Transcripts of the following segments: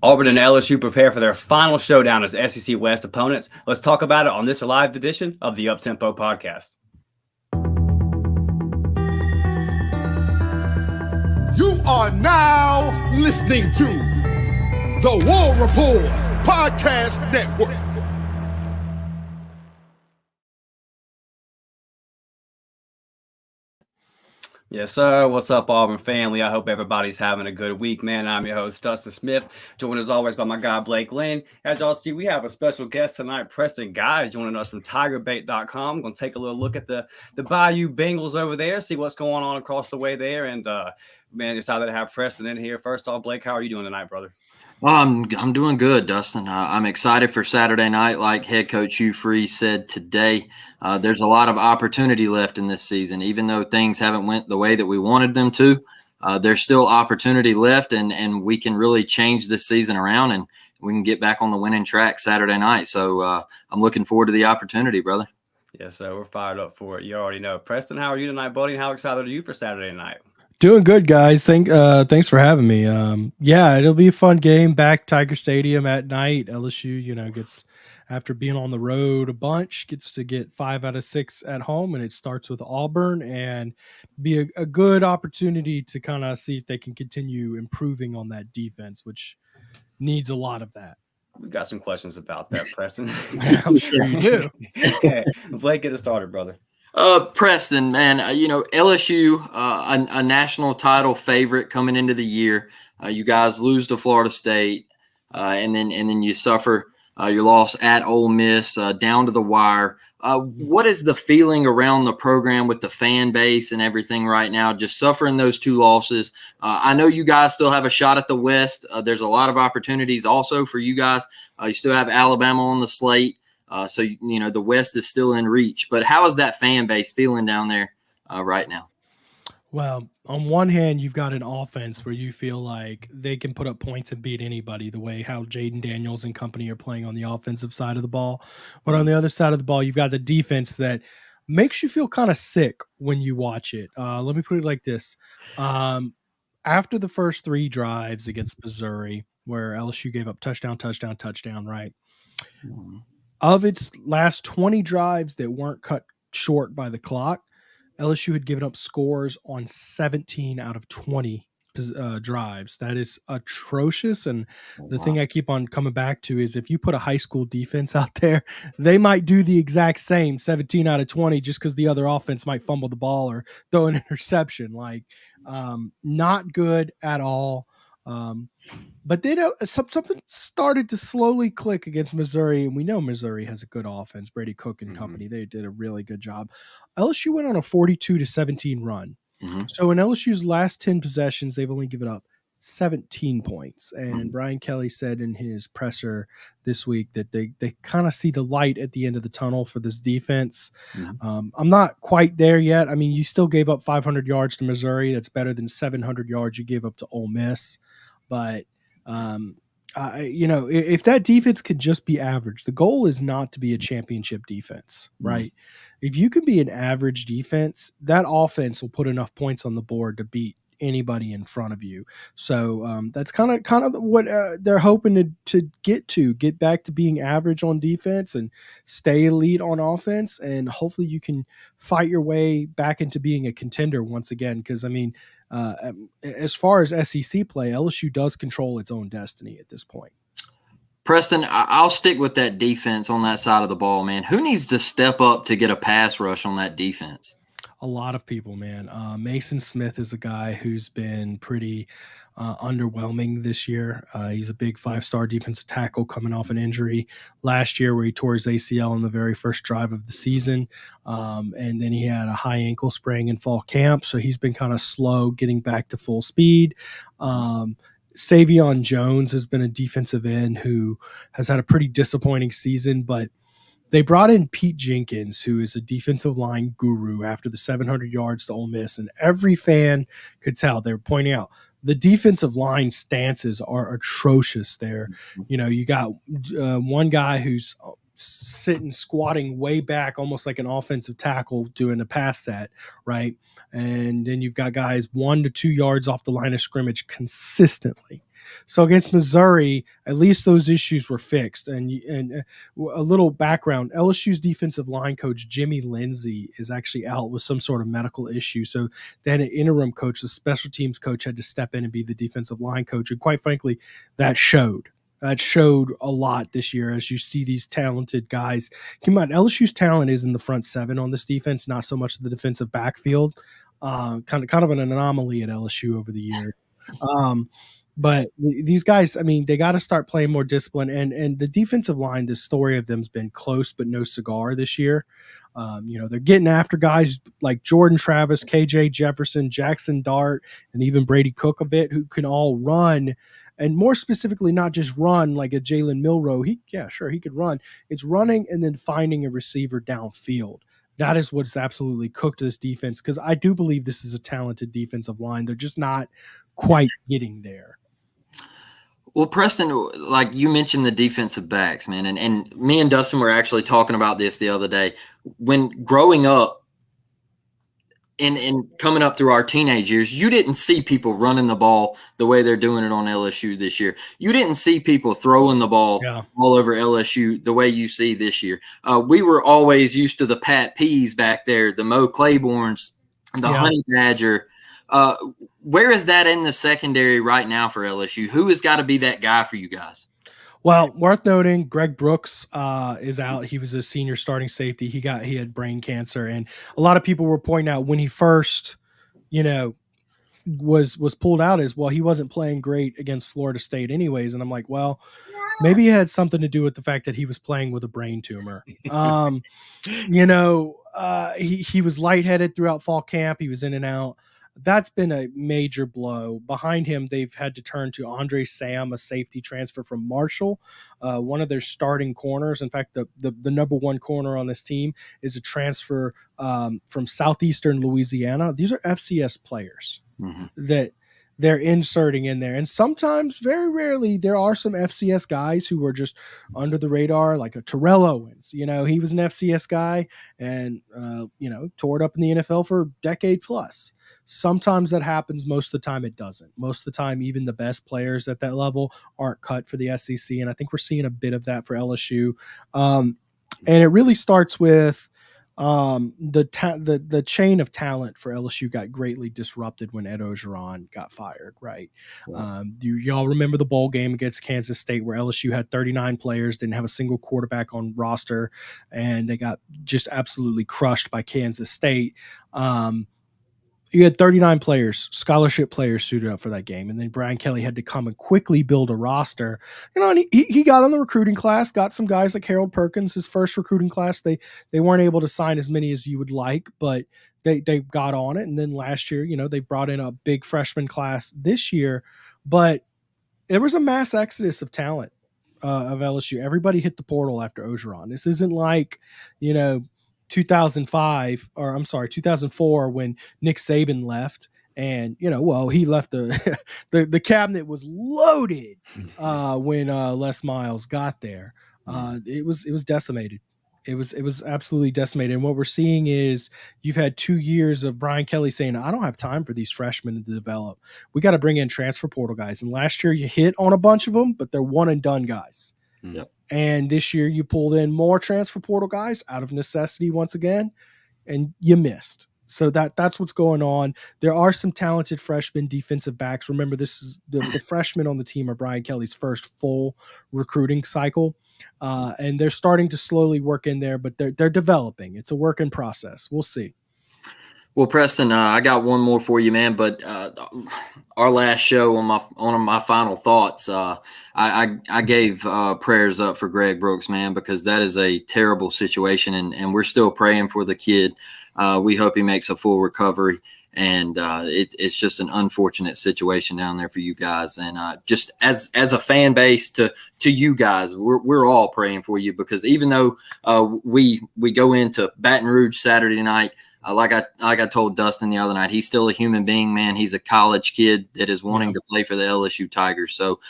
Auburn and LSU prepare for their final showdown as SEC West opponents. Let's talk about it on this live edition of the Uptempo Podcast. You are now listening to the War Report Podcast Network. Yes, sir. What's up, Auburn family? I hope everybody's having a good week, man. I'm your host, Dustin Smith, joined as always by my guy, Blake Lynn. As y'all see, we have a special guest tonight, Preston Guy, joining us from TigerBait.com. Going to take a little look at the Bayou Bengals over there, see what's going on across the way there. And, man, excited to have Preston in here. First off, Blake, how are you doing tonight, brother? Well, I'm doing good, Dustin. I'm excited for Saturday night. Like head coach Hugh Frees said today, there's a lot of opportunity left in this season. Even though things haven't went the way that we wanted them to, there's still opportunity left, and we can really change this season around, and we can get back on the winning track Saturday night. So I'm looking forward to the opportunity, brother. Yes, sir. We're fired up for it. You already know. Preston, how are you tonight, buddy? How excited are you for Saturday night? Doing good, guys. Thanks for having me. Yeah, it'll be a fun game. Back Tiger Stadium at night. LSU, gets, after being on the road a bunch, gets to get 5 out of 6 at home, and it starts with Auburn, and be a good opportunity to kind of see if they can continue improving on that defense, which needs a lot of that. We got some questions about that, Preston. I'm sure you do. Okay. Blake, get us started, brother. Preston, man, LSU, a national title favorite coming into the year. You guys lose to Florida State, and then you suffer your loss at Ole Miss down to the wire. What is the feeling around the program with the fan base and everything right now, just suffering those 2 losses? I know you guys still have a shot at the West. There's a lot of opportunities also for you guys. You still have Alabama on the slate. So, the West is still in reach. But how is that fan base feeling down there right now? Well, on one hand, you've got an offense where you feel like they can put up points and beat anybody, the way how Jaden Daniels and company are playing on the offensive side of the ball. But on the other side of the ball, you've got the defense that makes you feel kind of sick when you watch it. Let me put it like this. After the first 3 drives against Missouri, where LSU gave up touchdown, right? Mm-hmm. Of its last 20 drives that weren't cut short by the clock, LSU had given up scores on 17 out of 20 drives. That is atrocious. And the thing I keep on coming back to is if you put a high school defense out there, they might do the exact same 17 out of 20 just because the other offense might fumble the ball or throw an interception. Not good at all. But then something started to slowly click against Missouri, and we know Missouri has a good offense. Brady Cook and company, they did a really good job. LSU went on a 42-17 run. Mm-hmm. So in LSU's last 10 possessions, they've only given up 17 points. And Brian Kelly said in his presser this week that they kind of see the light at the end of the tunnel for this defense. Mm-hmm. I'm not quite there yet. I mean, you still gave up 500 yards to Missouri. That's better than 700 yards you gave up to Ole Miss. But if that defense could just be average, the goal is not to be a championship defense, right? Mm-hmm. If you can be an average defense, that offense will put enough points on the board to beat anybody in front of you. So that's kind of what they're hoping to get back to being average on defense and stay elite on offense. And hopefully you can fight your way back into being a contender once again. Because, I mean, as far as SEC play, LSU does control its own destiny at this point. Preston, I'll stick with that defense on that side of the ball, man. Who needs to step up to get a pass rush on that defense? A lot of people, man. Mason Smith is a guy who's been pretty underwhelming this year. He's a big 5-star defensive tackle coming off an injury last year where he tore his ACL in the very first drive of the season. And then he had a high ankle sprain in fall camp. So he's been kind of slow getting back to full speed. Savion Jones has been a defensive end who has had a pretty disappointing season, but they brought in Pete Jenkins, who is a defensive line guru after the 700 yards to Ole Miss, and every fan could tell. They were pointing out the defensive line stances are atrocious there. You know, you got one guy who's sitting, squatting way back, almost like an offensive tackle doing a pass set, right? And then you've got guys 1 to 2 yards off the line of scrimmage consistently. So against Missouri, at least those issues were fixed. And a little background, LSU's defensive line coach, Jimmy Lindsey, is actually out with some sort of medical issue. So they had an interim coach, the special teams coach, had to step in and be the defensive line coach. And quite frankly, that showed. That showed a lot this year as you see these talented guys. Keep in mind, LSU's talent is in the front seven on this defense, not so much the defensive backfield. Kind of an anomaly at LSU over the year. But these guys, I mean, they got to start playing more discipline. And the defensive line, the story of them has been close but no cigar this year. They're getting after guys like Jordan Travis, KJ Jefferson, Jackson Dart, and even Brady Cook a bit, who can all run. And more specifically, not just run like a Jalen Milroe. He could run. It's running and then finding a receiver downfield. That is what's absolutely cooked this defense, because I do believe this is a talented defensive line. They're just not quite getting there. Well, Preston, like you mentioned the defensive backs, man, and me and Dustin were actually talking about this the other day. When growing up and coming up through our teenage years, you didn't see people running the ball the way they're doing it on LSU this year. You didn't see people throwing the ball all over LSU the way you see this year. We were always used to the Pat Peas back there, the Mo Claibornes, the Honey Badger. Where is that in the secondary right now for LSU? Who has got to be that guy for you guys? Well, worth noting, Greg Brooks is out. He was a senior starting safety. He had brain cancer, and a lot of people were pointing out when he first, was pulled out as well. He wasn't playing great against Florida State, anyways. And I'm like, well, maybe it had something to do with the fact that he was playing with a brain tumor. He was lightheaded throughout fall camp. He was in and out. That's been a major blow. Behind him, they've had to turn to Andre Sam, a safety transfer from Marshall, one of their starting corners. In fact, the number one corner on this team is a transfer from Southeastern Louisiana. These are FCS players that they're inserting in there. And sometimes, very rarely, there are some FCS guys who are just under the radar, like a Terrell Owens. He was an FCS guy and, tore it up in the NFL for a decade plus. Sometimes that happens. Most of the time it doesn't. Most of the time, even the best players at that level aren't cut for the SEC. And I think we're seeing a bit of that for LSU. And it really starts with the chain of talent for LSU got greatly disrupted when Ed Orgeron got fired, right? Yeah. Y'all remember the bowl game against Kansas State where LSU had 39 players, didn't have a single quarterback on roster, and they got just absolutely crushed by Kansas State. You had 39 players, scholarship players suited up for that game. And then Brian Kelly had to come and quickly build a roster. And he got on the recruiting class, got some guys like Harold Perkins, his first recruiting class. They weren't able to sign as many as you would like, but they got on it. And then last year, they brought in a big freshman class this year. But there was a mass exodus of talent of LSU. Everybody hit the portal after Orgeron. This isn't like, 2004 when Nick Saban left and, he left the cabinet was loaded when Les Miles got there. It was decimated. It was absolutely decimated. And what we're seeing is you've had 2 years of Brian Kelly saying, I don't have time for these freshmen to develop. We got to bring in transfer portal guys. And last year you hit on a bunch of them, but they're one and done guys. Yep. And this year you pulled in more transfer portal guys out of necessity once again, and you missed. So that's what's going on. There are some talented freshman defensive backs. Remember, this is the freshmen on the team are Brian Kelly's first full recruiting cycle. And they're starting to slowly work in there, but they're developing. It's a work in process. We'll see. Well, Preston, I got one more for you, man. But our last show on my final thoughts, I gave prayers up for Greg Brooks, man, because that is a terrible situation, and we're still praying for the kid. We hope he makes a full recovery, and it's just an unfortunate situation down there for you guys. And just as a fan base to you guys, we're all praying for you, because even though we go into Baton Rouge Saturday night. Like I told Dustin the other night, he's still a human being, man. He's a college kid that is wanting to play for the LSU Tigers. So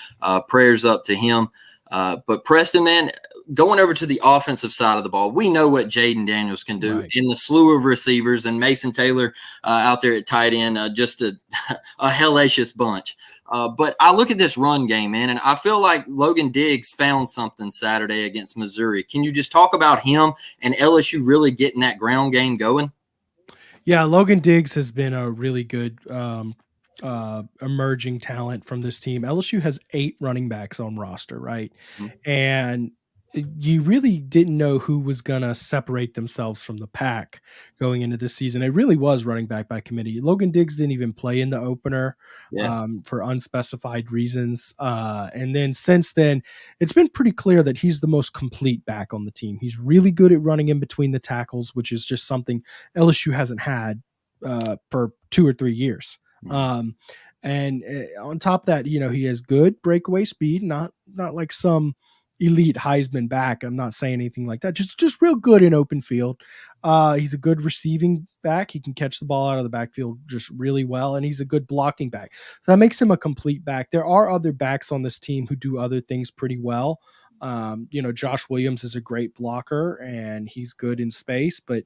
prayers up to him. But Preston, man, going over to the offensive side of the ball, we know what Jaden Daniels can do in the slew of receivers, and Mason Taylor out there at tight end, just a hellacious bunch. But I look at this run game, man, and I feel like Logan Diggs found something Saturday against Missouri. Can you just talk about him and LSU really getting that ground game going? Yeah, Logan Diggs has been a really good emerging talent from this team. LSU has 8 running backs on roster, right? Mm-hmm. And you really didn't know who was going to separate themselves from the pack going into this season. It really was running back by committee. Logan Diggs didn't even play in the opener for unspecified reasons. And then since then, it's been pretty clear that he's the most complete back on the team. He's really good at running in between the tackles, which is just something LSU hasn't had for 2 or 3 years. And on top of that, he has good breakaway speed, not like some elite Heisman back. I'm not saying anything like that. Just real good in open field. He's a good receiving back. He can catch the ball out of the backfield just really well, and he's a good blocking back. So that makes him a complete back. There are other backs on this team who do other things pretty well. Josh Williams is a great blocker and he's good in space, but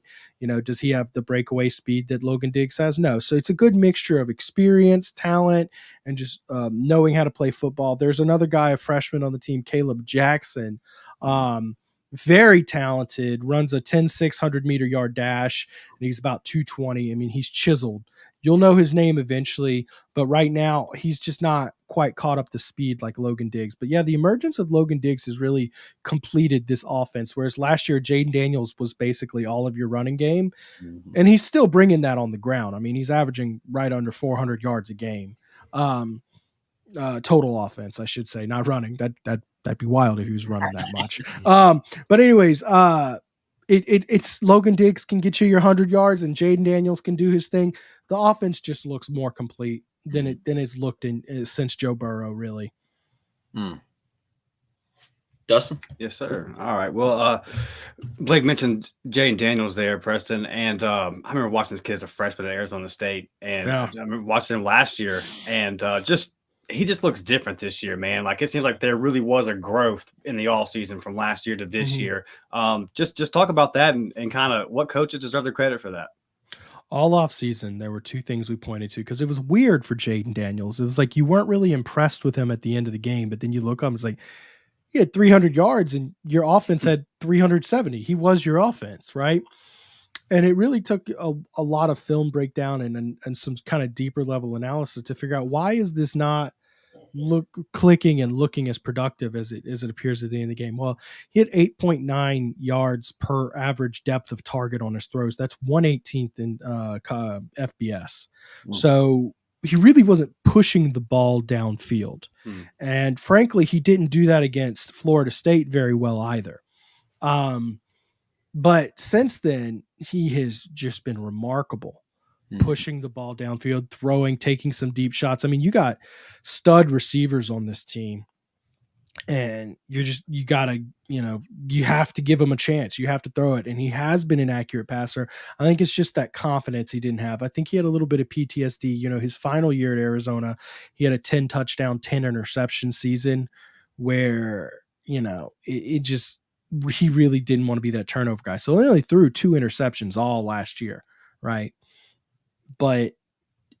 does he have the breakaway speed that Logan Diggs has? No. So it's a good mixture of experience, talent, and just knowing how to play football. There's another guy, a freshman on the team, Caleb Jackson, very talented, runs a 10-600 meter yard dash, and he's about 220. I mean, he's chiseled. You'll know his name eventually, but right now he's just not quite caught up to speed like Logan Diggs. But yeah, the emergence of Logan Diggs has really completed this offense, whereas last year Jaden Daniels was basically all of your running game, and he's still bringing that on the ground. I mean, he's averaging right under 400 yards a game. Total offense, I should say, not running. That'd be wild if he was running that much. But anyways, it's Logan Diggs can get you your 100 yards, and Jaden Daniels can do his thing. The offense just looks more complete than it's looked in since Joe Burrow, really. Dustin? Yes, sir. All right. Well, Blake mentioned Jaden Daniels there, Preston, and I remember watching this kid as a freshman at Arizona State, and I remember watching him last year, and he just looks different this year, man. Like, it seems like there really was a growth in the offseason from last year to this year. Just talk about that and kind of what coaches deserve the credit for that. All offseason, there were 2 things we pointed to because it was weird for Jaden Daniels. It was like you weren't really impressed with him at the end of the game, but then you look up, it's like he had 300 yards and your offense had 370. He was your offense, right? And it really took a lot of film breakdown and some kind of deeper level analysis to figure out why is this not clicking and looking as productive as it appears at the end of the game. Well, he had 8.9 yards per average depth of target on his throws. That's 1/18th in FBS. So he really wasn't pushing the ball downfield. And frankly, he didn't do that against Florida State very well either. But since then, he has just been remarkable. Pushing the ball downfield, throwing, taking some deep shots. I mean, you got stud receivers on this team, and you have to give him a chance. You have to throw it. And he has been an accurate passer. I think it's just that confidence he didn't have. I think he had a little bit of PTSD. His final year at Arizona, he had a 10 touchdown, 10 interception season where, he really didn't want to be that turnover guy. So he only threw 2 interceptions all last year, right? But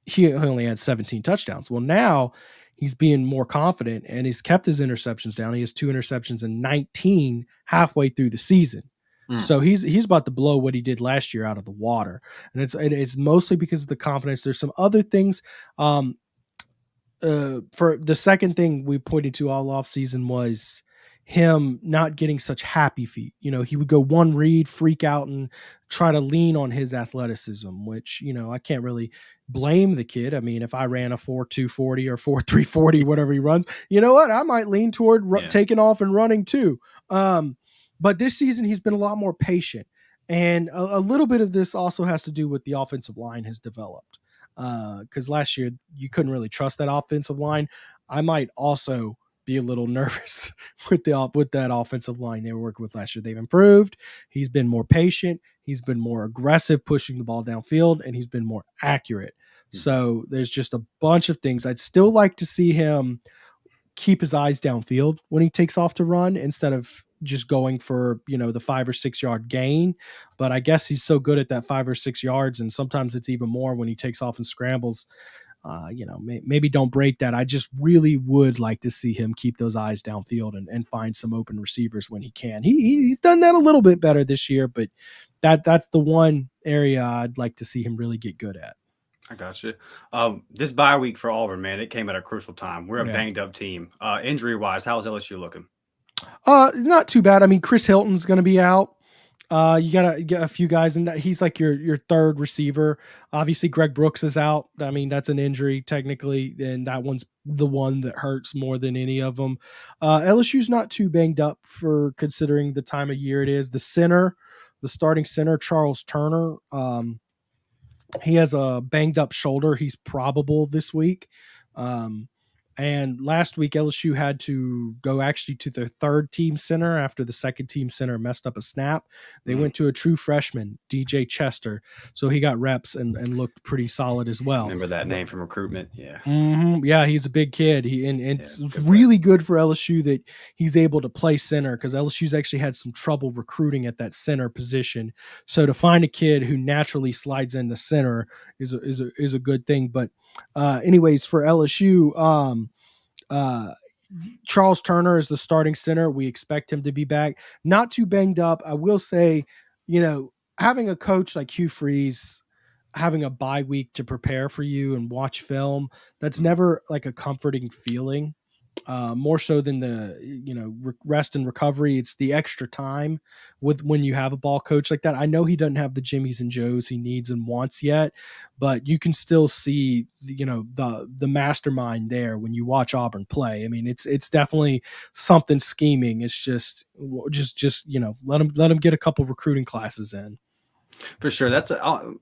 he only had 17 touchdowns. Well, now he's being more confident and he's kept his interceptions down. He has 2 interceptions and 19 halfway through the season. So he's about to blow what he did last year out of the water. And it's mostly because of the confidence. There's some other things. For the second thing we pointed to all off season was him not getting such happy feet. He would go one read, freak out, and try to lean on his athleticism, which, I can't really blame the kid. I mean, if I ran a 4.240 or 4.340, whatever he runs, you know what? I might lean toward taking off and running too. But this season, he's been a lot more patient. And a little bit of this also has to do with the offensive line has developed. Because last year, you couldn't really trust that offensive line. I might also be a little nervous with that offensive line they were working with last year. They've improved. He's been more patient. He's been more aggressive pushing the ball downfield, and he's been more accurate. So there's just a bunch of things. I'd still like to see him keep his eyes downfield when he takes off to run instead of just going for, the 5 or 6 yard gain. But I guess he's so good at that 5 or 6 yards. And sometimes it's even more when he takes off and scrambles. Maybe don't break that. I just really would like to see him keep those eyes downfield and find some open receivers when he can. He's done that a little bit better this year, but that's the one area I'd like to see him really get good at. I got you. This bye week for Auburn, man, it came at a crucial time. We're a banged up team. Injury wise, how's LSU looking? Not too bad. I mean, Chris Hilton's going to be out. You gotta get a few guys in that. He's like your third receiver. Obviously, Greg Brooks is out. I mean, that's an injury technically, and that one's the one that hurts more than any of them. LSU's not too banged up for considering the time of year it is. The starting center, Charles Turner, he has a banged up shoulder. He's probable this week. And last week, LSU had to go actually to their third team center after the second team center messed up a snap. They went to a true freshman, DJ Chester. So he got reps and looked pretty solid as well. Remember that name from recruitment? Yeah. Mm-hmm. Yeah, he's a big kid. It's really good for LSU that he's able to play center because LSU's actually had some trouble recruiting at that center position. So to find a kid who naturally slides into center is a good thing. But anyways, for LSU, Charles Turner is the starting center. We expect him to be back. Not too banged up. I will say, having a coach like Hugh Frees, having a bye week to prepare for you and watch film, that's never like a comforting feeling. More so than the rest and recovery. It's the extra time when you have a ball coach like that. I know he doesn't have the Jimmies and Joes he needs and wants yet, but you can still see the mastermind there when you watch Auburn play. I mean, it's definitely something scheming. It's just let him get a couple recruiting classes in. For sure, that's a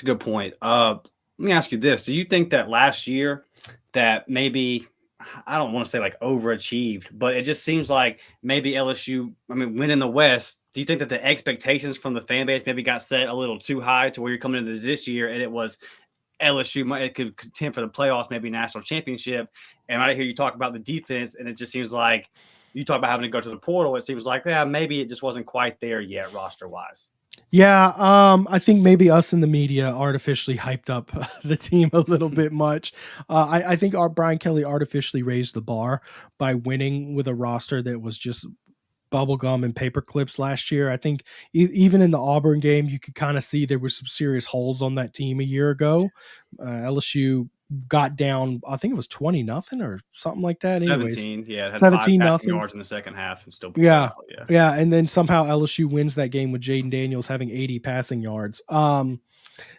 good point. Let me ask you this: do you think that last year that maybe, I don't want to say like overachieved, but it just seems like maybe LSU, winning the West, do you think that the expectations from the fan base maybe got set a little too high to where you're coming into this year and it was LSU, it could contend for the playoffs, maybe national championship? And I hear you talk about the defense, and it just seems like you talk about having to go to the portal. It seems like, maybe it just wasn't quite there yet roster-wise. Yeah, I think maybe us in the media artificially hyped up the team a little bit much. I think our Brian Kelly artificially raised the bar by winning with a roster that was just bubblegum and paper clips last year. I think even in the Auburn game, you could kind of see there were some serious holes on that team a year ago. LSU got down, I think it was 20-0 or something like that. 17, yeah. It had 17-0 yards in the second half and still yeah. And then somehow LSU wins that game with Jaden Daniels having 80 passing yards. But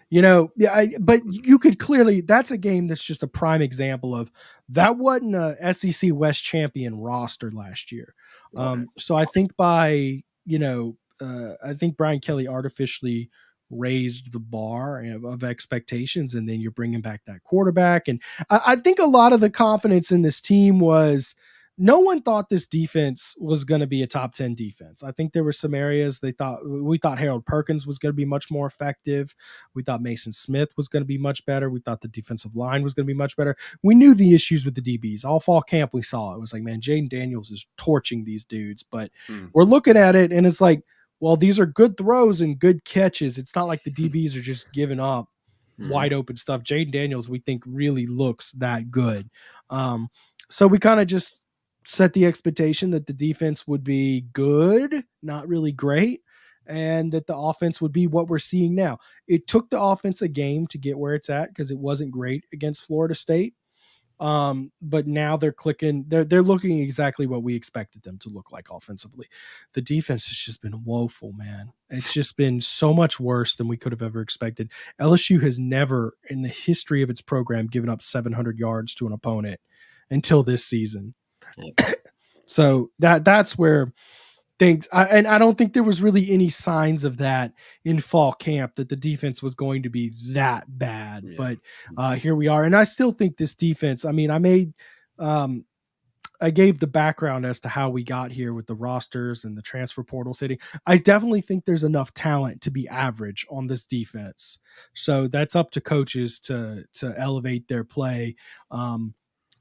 you could clearly, that's a game that's just a prime example of that wasn't a SEC West champion roster last year. So I think I think Brian Kelly artificially raised the bar of expectations, and then you're bringing back that quarterback. And I think a lot of the confidence in this team was no one thought this defense was going to be a top 10 defense. I think there were some areas we thought Harold Perkins was going to be much more effective. We thought Mason Smith was going to be much better. We thought the defensive line was going to be much better. We knew the issues with the DBs. All fall camp we saw it was like, man, Jaden Daniels is torching these dudes. But we're looking at it and it's like, well, these are good throws and good catches. It's not like the DBs are just giving up wide open stuff. Jaden Daniels, we think, really looks that good. So we kind of just set the expectation that the defense would be good, not really great, and that the offense would be what we're seeing now. It took the offense a game to get where it's at because it wasn't great against Florida State. But now they're clicking. They're looking exactly what we expected them to look like offensively. The defense has just been woeful, man. It's just been so much worse than we could have ever expected. LSU has never in the history of its program given up 700 yards to an opponent until this season. So that's where things, and I don't think there was really any signs of that in fall camp that the defense was going to be that bad. Yeah. But here we are. And I still think this defense, I gave the background as to how we got here with the rosters and the transfer portal sitting. I definitely think there's enough talent to be average on this defense. So that's up to coaches to elevate their play.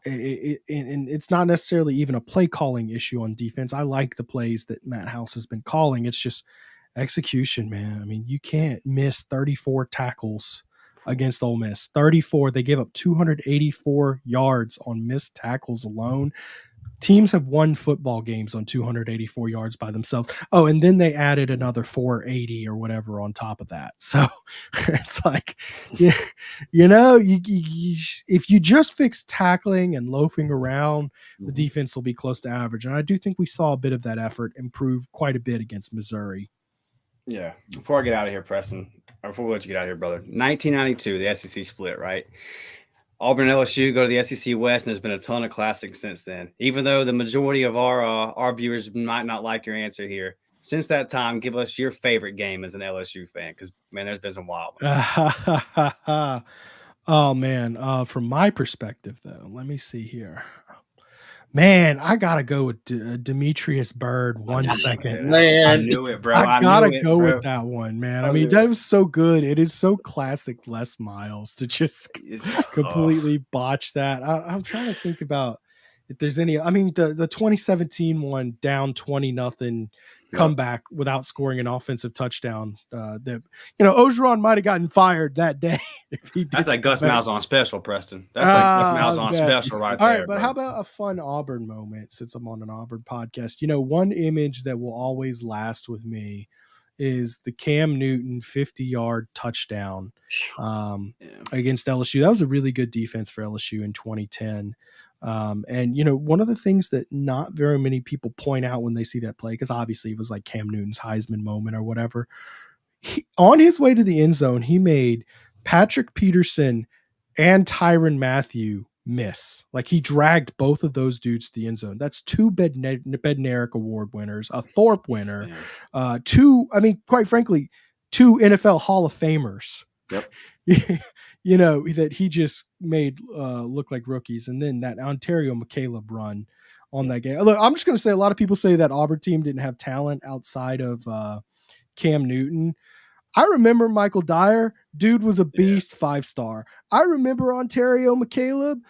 and it's not necessarily even a play calling issue on defense. I like the plays that Matt House has been calling. It's just execution, man. I mean, you can't miss 34 tackles against Ole Miss. 34. They gave up 284 yards on missed tackles alone. Teams have won football games on 284 yards by themselves. Oh, and then they added another 480 or whatever on top of that. So it's like, yeah, if you just fix tackling and loafing around, the defense will be close to average. And I do think we saw a bit of that effort improve quite a bit against Missouri. Yeah. Before I get out of here, Preston, or before we let you get out of here, brother, 1992, the SEC split, right? Auburn and LSU go to the SEC West, and there's been a ton of classics since then. Even though the majority of our viewers might not like your answer here, since that time, give us your favorite game as an LSU fan, because, man, there's been some wild ones. Oh, man. From my perspective, though, let me see here. Man, I gotta go with Demetrius Byrd. 1 second. Man, I knew it, bro. I gotta go with that one, man. I mean, that was so good. It is so classic Les Miles to just completely botch that. I'm trying to think about if there's any. I mean, the 2017 one, down 20-0 comeback without scoring an offensive touchdown. That Ogeron might have gotten fired that day if he did. That's like Gus Malzahn special, Preston. That's like Gus Malzahn special right there. All right, but how about a fun Auburn moment since I'm on an Auburn podcast? One image that will always last with me is the Cam Newton 50-yard touchdown against LSU. That was a really good defense for LSU in 2010. And one of the things that not very many people point out when they see that play, because obviously it was like Cam Newton's Heisman moment or whatever, on his way to the end zone, he made Patrick Peterson and Tyrann Mathieu miss. Like, he dragged both of those dudes to the end zone. That's two Bednarik Award winners, a Thorpe winner, quite frankly, two NFL Hall of Famers. Yep. That he just made look like rookies. And then that Ontario McCaleb run on that game. Look, I'm just going to say a lot of people say that Auburn team didn't have talent outside of Cam Newton. I remember Michael Dyer. Dude was a beast, 5-star. I remember Ontario McCaleb.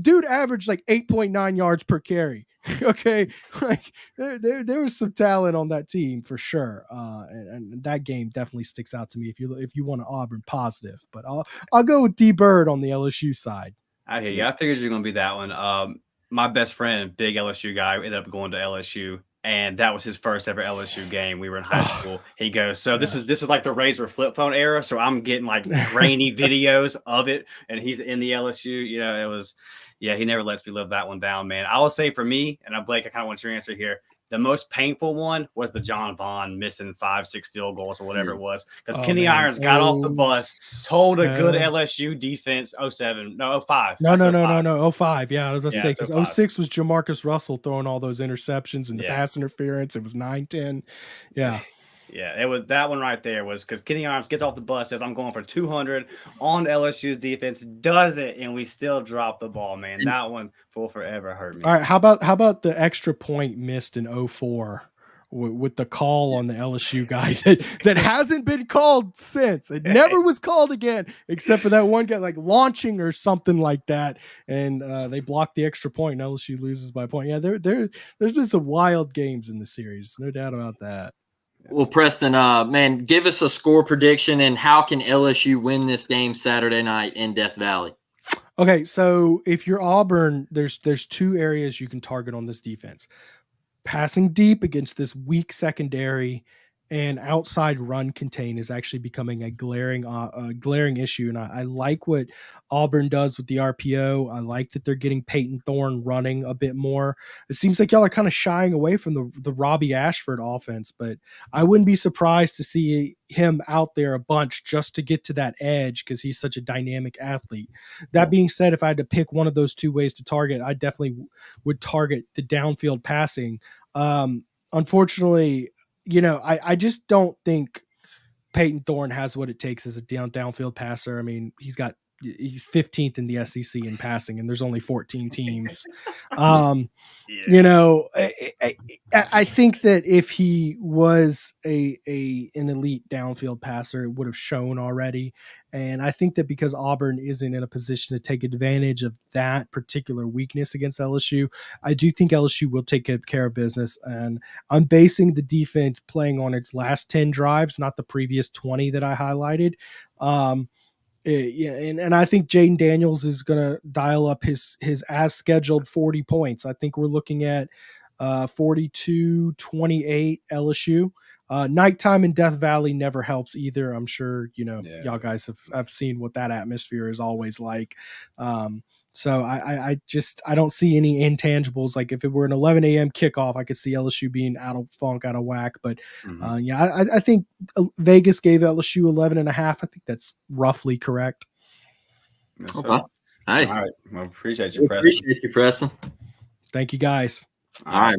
Dude averaged like 8.9 yards per carry. Okay. Like there was some talent on that team for sure. And that game definitely sticks out to me if you want an Auburn positive, but I'll go with D Bird on the LSU side. I hear you. I figured you're going to be that one. My best friend, big LSU guy, ended up going to LSU, and that was his first ever LSU game. We were in high school. He goes, so this is like the Razor flip phone era. So I'm getting like grainy videos of it, and he's in the LSU. It was, he never lets me live that one down, man. I will say for me, and Blake, I kind of want your answer here. The most painful one was the John Vaughn missing 5-6 field goals or whatever it was. Because Kenny Irons got off the bus, told a good LSU defense, 07. No, 05. No, 05. Yeah, I was about to say, because 06 was Jamarcus Russell throwing all those interceptions and the pass interference. It was 9-10. Yeah. Yeah, it was that one right there was because Kenny Irons gets off the bus, says, I'm going for 200 on LSU's defense, does it, and we still drop the ball, man. That one will forever hurt me. All right, how about the extra point missed in 04 with the call on the LSU guy that hasn't been called since? It never was called again, except for that one guy like launching or something like that, and they blocked the extra point, and LSU loses by a point. Yeah, there's been some wild games in the series, no doubt about that. Well, Preston, man, give us a score prediction and how can LSU win this game Saturday night in Death Valley? Okay, so if you're Auburn, there's two areas you can target on this defense. Passing deep against this weak secondary and outside run contain is actually becoming a glaring issue. And I like what Auburn does with the RPO. I like that they're getting Payton Thorne running a bit more. It seems like y'all are kind of shying away from the Robbie Ashford offense, but I wouldn't be surprised to see him out there a bunch just to get to that edge because he's such a dynamic athlete. That being said, if I had to pick one of those two ways to target, I definitely would target the downfield passing. Unfortunately, I just don't think Payton Thorne has what it takes as a downfield passer. I mean, he's got he's 15th in the SEC in passing, and there's only 14 teams. Yeah. You know, I think that if he was an elite downfield passer, it would have shown already. And I think that because Auburn isn't in a position to take advantage of that particular weakness against LSU, I do think LSU will take care of business. And I'm basing the defense playing on its last 10 drives, not the previous 20 that I highlighted. Yeah, and I think Jaden Daniels is going to dial up his as scheduled 40 points. I think we're looking at 42-28 LSU. Nighttime in Death Valley never helps either. I'm sure y'all guys have seen what that atmosphere is always like. So I don't see any intangibles. Like if it were an 11 a.m. kickoff, I could see LSU being out of funk, out of whack. But I think Vegas gave LSU 11.5. I think that's roughly correct. Yes, Okay. Hey. All right. Well, appreciate you, Preston. Appreciate you, Preston. Thank you, guys. All right.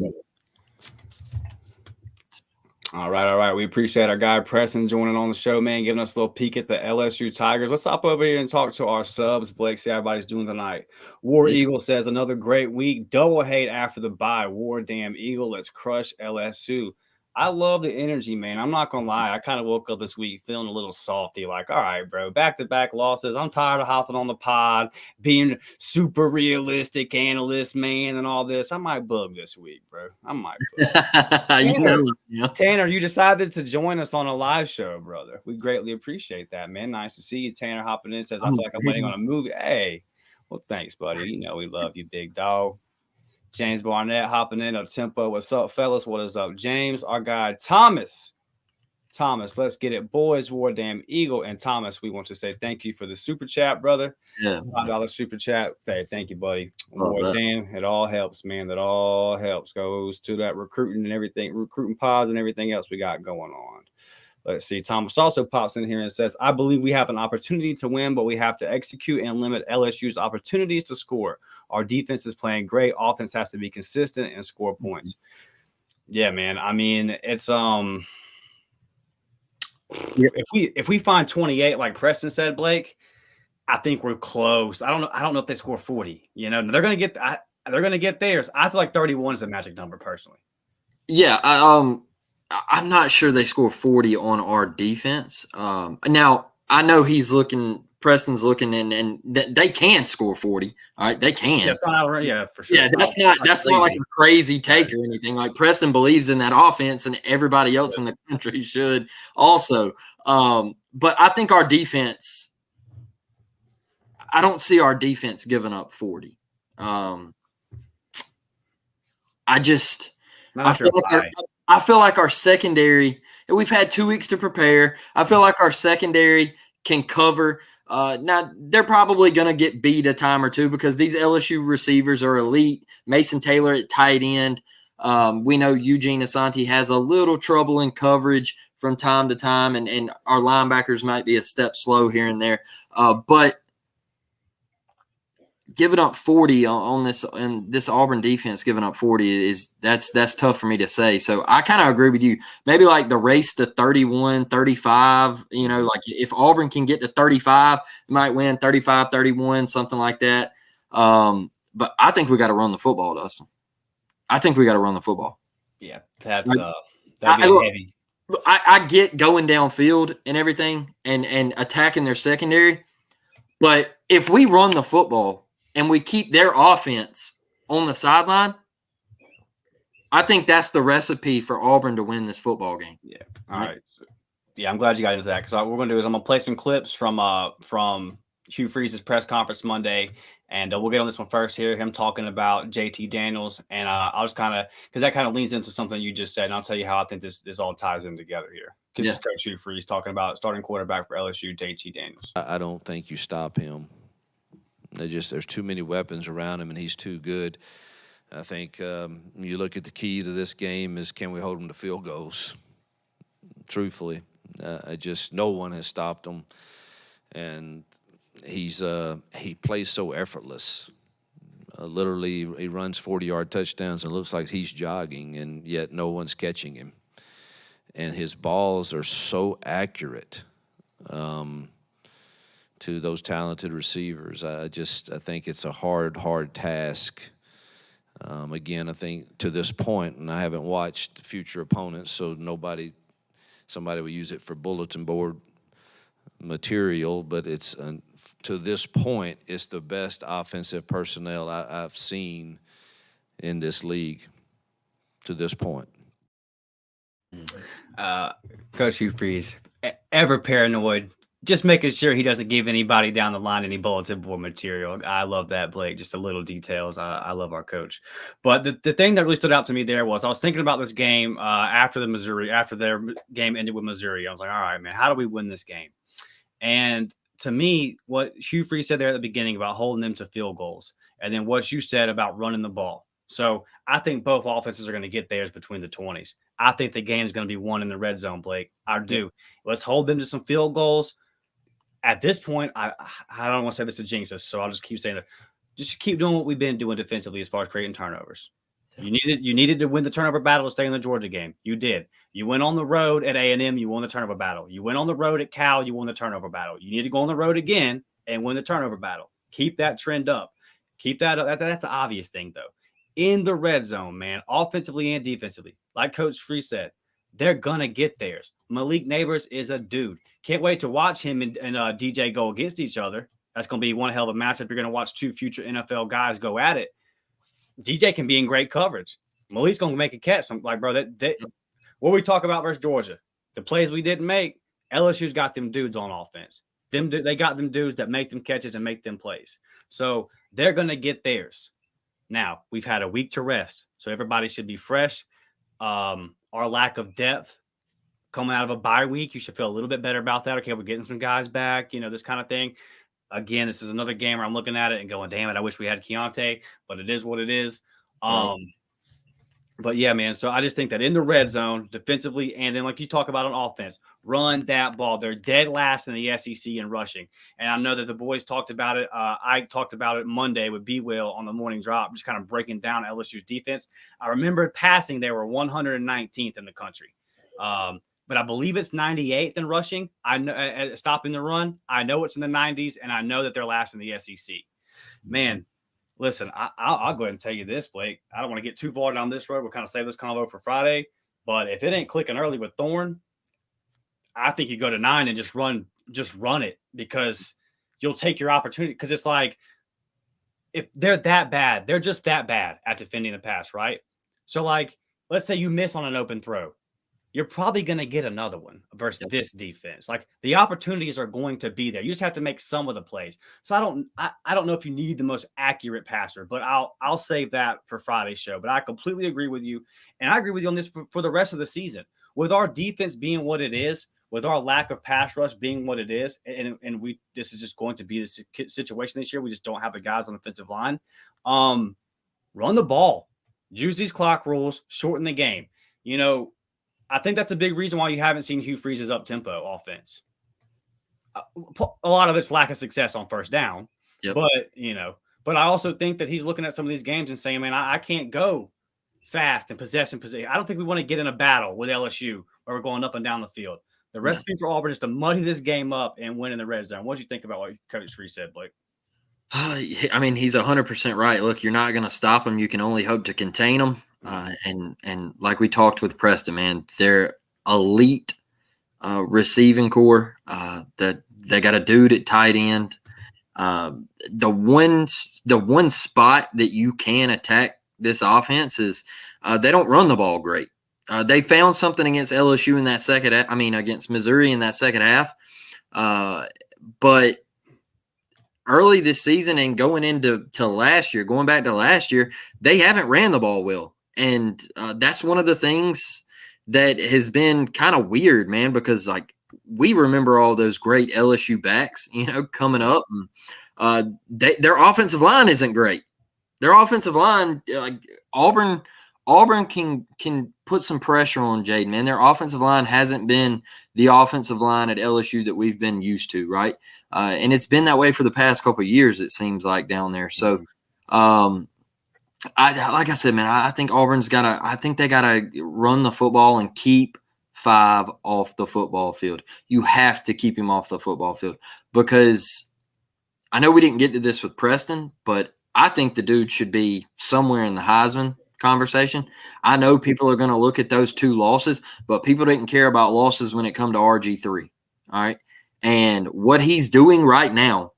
All right. We appreciate our guy Preston joining on the show, man, giving us a little peek at the LSU Tigers. Let's hop over here and talk to our subs. Blake, see how everybody's doing tonight. War Eagle says another great week. Double hate after the bye. War damn Eagle. Let's crush LSU. I love the energy, man. I'm not going to lie. I kind of woke up this week feeling a little salty. Like, all right, bro, back-to-back losses. I'm tired of hopping on the pod, being super realistic analyst, man, and all this. I might bug this week, bro. I might bug. Tanner, you decided to join us on a live show, brother. We greatly appreciate that, man. Nice to see you. Tanner hopping in says, I feel like I'm waiting on a movie. Hey, well, thanks, buddy. You know we love you, big dog. James Barnett hopping in up tempo. What's up, fellas? What is up, James? Our guy Thomas, let's get it, boys. War damn Eagle. And Thomas, we want to say thank you for the super chat, brother. Yeah, $5 super chat. Hey, thank you, buddy. War damn, it all helps, man. That all helps. Goes to that recruiting and everything, recruiting pods and everything else we got going on. Let's see. Thomas also pops in here and says, I believe we have an opportunity to win, but we have to execute and limit LSU's opportunities to score. Our defense is playing great. Offense has to be consistent and score points. Yeah, man. I mean, it's if we find 28, like Preston said, Blake, I think we're close. I don't know if they score 40. You know, they're gonna get theirs. I feel like 31 is the magic number, personally. Yeah, I'm not sure they score 40 on our defense. Now I know Preston's looking, and they can score 40. All right, they can. Yeah, for sure. Yeah, that's not like a crazy take or anything. Like Preston believes in that offense, and everybody else in the country should also. But I think our defense. I don't see our defense giving up 40. I feel like our secondary. We've had 2 weeks to prepare. I feel like our secondary can cover. Now, they're probably going to get beat a time or two because these LSU receivers are elite. Mason Taylor at tight end. We know Eugene Asante has a little trouble in coverage from time to time, and our linebackers might be a step slow here and there. But giving up 40 on this, and this Auburn defense giving up 40 that's tough for me to say. So I kind of agree with you. Maybe like the race to 31, 35, like if Auburn can get to 35, they might win 35-31, something like that. But I think we got to run the football, Dustin. I think we got to run the football. Yeah, that'd be heavy. I get going downfield and everything and attacking their secondary, but if we run the football and we keep their offense on the sideline, I think that's the recipe for Auburn to win this football game. Yeah. All right. Yeah, I'm glad you got into that, because what we're going to do is I'm going to play some clips from Hugh Frees' press conference Monday, and we'll get on this one first here, him talking about JT Daniels, and I'll just kind of – because that kind of leans into something you just said, and I'll tell you how I think this all ties in together here. Because it's Coach Hugh Frees talking about starting quarterback for LSU, JT Daniels. I don't think you stop him. There's too many weapons around him, and he's too good. I think you look at the key to this game is, can we hold him to field goals? Truthfully, no one has stopped him, and he plays so effortless. Literally, he runs 40-yard touchdowns and it looks like he's jogging, and yet no one's catching him. And his balls are so accurate. to those talented receivers. I think it's a hard task. Again, I think to this point, and I haven't watched future opponents, so somebody will use it for bulletin board material, but it's to this point, it's the best offensive personnel I've seen in this league to this point. Coach Hugh Frees, ever paranoid, just making sure he doesn't give anybody down the line any bulletin board material. I love that, Blake. Just the little details. I love our coach. But the thing that really stood out to me there was I was thinking about this game after their game ended with Missouri. I was like, all right, man, how do we win this game? And to me, what Hugh Frees said there at the beginning about holding them to field goals, and then what you said about running the ball. So I think both offenses are going to get theirs between the 20s. I think the game is going to be won in the red zone, Blake. I do. Let's hold them to some field goals. At this point, I don't want to say this to jinx us, so I'll just keep saying that. Just keep doing what we've been doing defensively as far as creating turnovers. You needed to win the turnover battle to stay in the Georgia game. You did. You went on the road at A&M, you won the turnover battle. You went on the road at Cal, you won the turnover battle. You need to go on the road again and win the turnover battle. Keep that trend up. Keep that up. That's the obvious thing, though. In the red zone, man, offensively and defensively, like Coach Frees said, they're going to get theirs. Malik Neighbors is a dude. Can't wait to watch him and DJ go against each other. That's going to be one hell of a matchup. You're going to watch two future NFL guys go at it. DJ can be in great coverage. Malik's going to make a catch. I'm like, bro, what we talk about versus Georgia, the plays we didn't make, LSU's got them dudes on offense. They got them dudes that make them catches and make them plays. So they're going to get theirs. Now, we've had a week to rest, so everybody should be fresh. Our lack of depth coming out of a bye week, you should feel a little bit better about that. Okay, we're getting some guys back, this kind of thing. Again, this is another game where I'm looking at it and going, damn it, I wish we had Keontae, but it is what it is. But yeah, man, so I just think that in the red zone, defensively, and then like you talk about on offense, run that ball. They're dead last in the SEC in rushing. And I know that the boys talked about it. I talked about it Monday with B-Will on the morning drop, just kind of breaking down LSU's defense. I remember passing, they were 119th in the country. But I believe it's 98th in rushing. I know stopping the run. I know it's in the 90s, and I know that they're last in the SEC. Man, listen, I'll go ahead and tell you this, Blake. I don't want to get too far down this road. We'll kind of save this convo for Friday. But if it ain't clicking early with Thorne, I think you go to 9 and just run it, because you'll take your opportunity. Because it's like, if they're that bad, they're just that bad at defending the pass, right? So, like, let's say you miss on an open throw. You're probably going to get another one versus this defense. Like, the opportunities are going to be there. You just have to make some of the plays. So I don't know if you need the most accurate passer, but I'll save that for Friday's show. But I completely agree with you. And I agree with you on this for the rest of the season. With our defense being what it is, with our lack of pass rush being what it is, and this is just going to be the situation this year. We just don't have the guys on the offensive line. Run the ball. Use these clock rules. Shorten the game. I think that's a big reason why you haven't seen Hugh Freese's up-tempo offense. A lot of it's lack of success on first down. Yep. But I also think that he's looking at some of these games and saying, man, I can't go fast and possess. I don't think we want to get in a battle with LSU where we're going up and down the field. The recipe for Auburn is to muddy this game up and win in the red zone. What do you think about what Coach Frees said, Blake? I mean, he's 100% right. Look, you're not going to stop him. You can only hope to contain him. And like we talked with Preston, man, they're elite receiving core. That they got a dude at tight end. The one spot that you can attack this offense is they don't run the ball great. They found something against LSU in that second. Against Missouri in that second half. But early this season and going back to last year, they haven't ran the ball well. And that's one of the things that has been kind of weird, man, because like we remember all those great LSU backs, coming up. And, their offensive line isn't great. Their offensive line, Auburn can put some pressure on Jaden, man. Their offensive line hasn't been the offensive line at LSU that we've been used to, right? And it's been that way for the past couple of years, it seems like, down there. So, like I said, man, I think they gotta run the football and keep 5 off the football field. You have to keep him off the football field because I know we didn't get to this with Preston, but I think the dude should be somewhere in the Heisman conversation. I know people are going to look at those 2 losses, but people didn't care about losses when it come to RG3. All right. And what he's doing right now,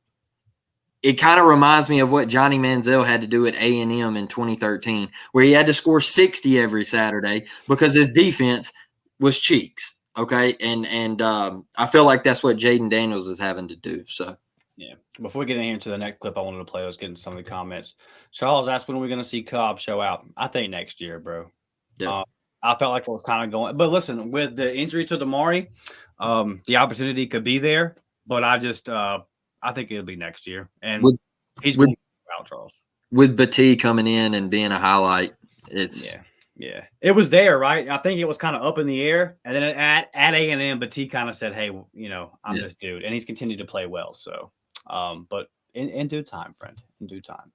it kind of reminds me of what Johnny Manziel had to do at A&M in 2013, where he had to score 60 every Saturday because his defense was cheeks. Okay. And I feel like that's what Jaden Daniels is having to do. So, yeah. Before we get into the next clip I wanted to play, let's get into some of the comments. Charles asked, when are we going to see Cobb show out? I think next year, bro. yeah. I felt like it was kind of going. But listen, with the injury to Damari, the opportunity could be there. But I just I think it'll be next year. And he's going to go out, Charles. With Battee coming in and being a highlight, it's yeah. It was there, right? I think it was kind of up in the air. And then at A&M, Battee kind of said, hey, I'm this dude. And he's continued to play well. So, but in due time, friend, in due time.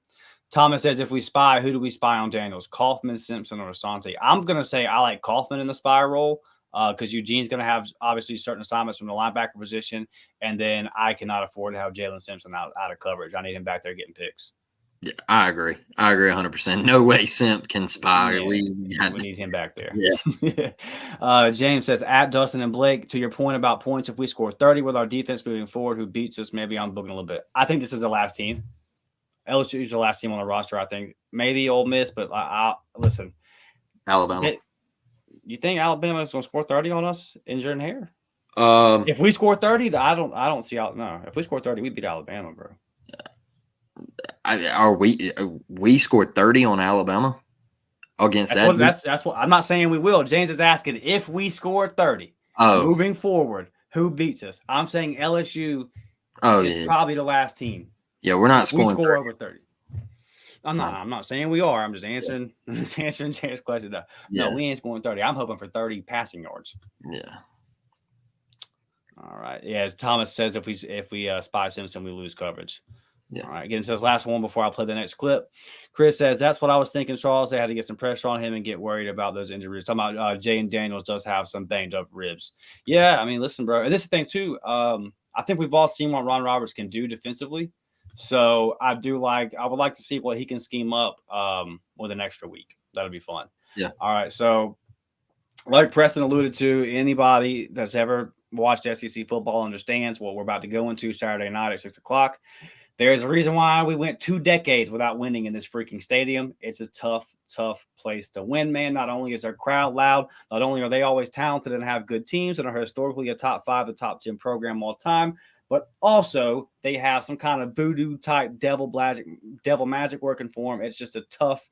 Thomas says, if we spy, who do we spy on Daniels? Kaufman, Simpson, or Asante? I'm going to say I like Kaufman in the spy role because Eugene's going to have obviously certain assignments from the linebacker position. And then I cannot afford to have Jalen Simpson out of coverage. I need him back there getting picks. Yeah, I agree 100%. No way Simp can spy. Yeah, we need him back there. Yeah. James says, at Dustin and Blake, to your point about points, if we score 30 with our defense moving forward, who beats us, maybe I'm booking a little bit. I think this is the last team. LSU is the last team on the roster, I think. Maybe Ole Miss, but listen. Alabama. You think Alabama is going to score 30 on us in Jordan Hare? If we score 30, I don't see out. No, if we score 30, we beat Alabama, bro. We scored 30 on Alabama against that's what I'm not saying we will. James is asking if we score 30 moving forward, who beats us? I'm saying LSU is probably the last team. Yeah, we're not scoring. We score over 30. I'm not saying we are. I'm just answering James' question. No, we ain't scoring 30. I'm hoping for 30 passing yards. Yeah. All right. Yeah, as Thomas says, if we spy Simpson, we lose coverage. Yeah. All right. Getting to this last one before I play the next clip. Chris says, that's what I was thinking, Charles. They had to get some pressure on him and get worried about those injuries. Talking about Jaden Daniels does have some banged up ribs. Yeah, I mean, listen, bro. And this is the thing, too. I think we've all seen what Ron Roberts can do defensively. So I would like to see what he can scheme up with an extra week. That'll be fun. Yeah. All right. So like Preston alluded to, anybody that's ever watched SEC football understands what we're about to go into Saturday night at 6:00. There's a reason why we went 2 decades without winning in this freaking stadium. It's a tough, tough place to win, man. Not only is their crowd loud, not only are they always talented and have good teams and are historically a top 5 to top 10 program all time, but also they have some kind of voodoo type devil magic working for them. It's just a tough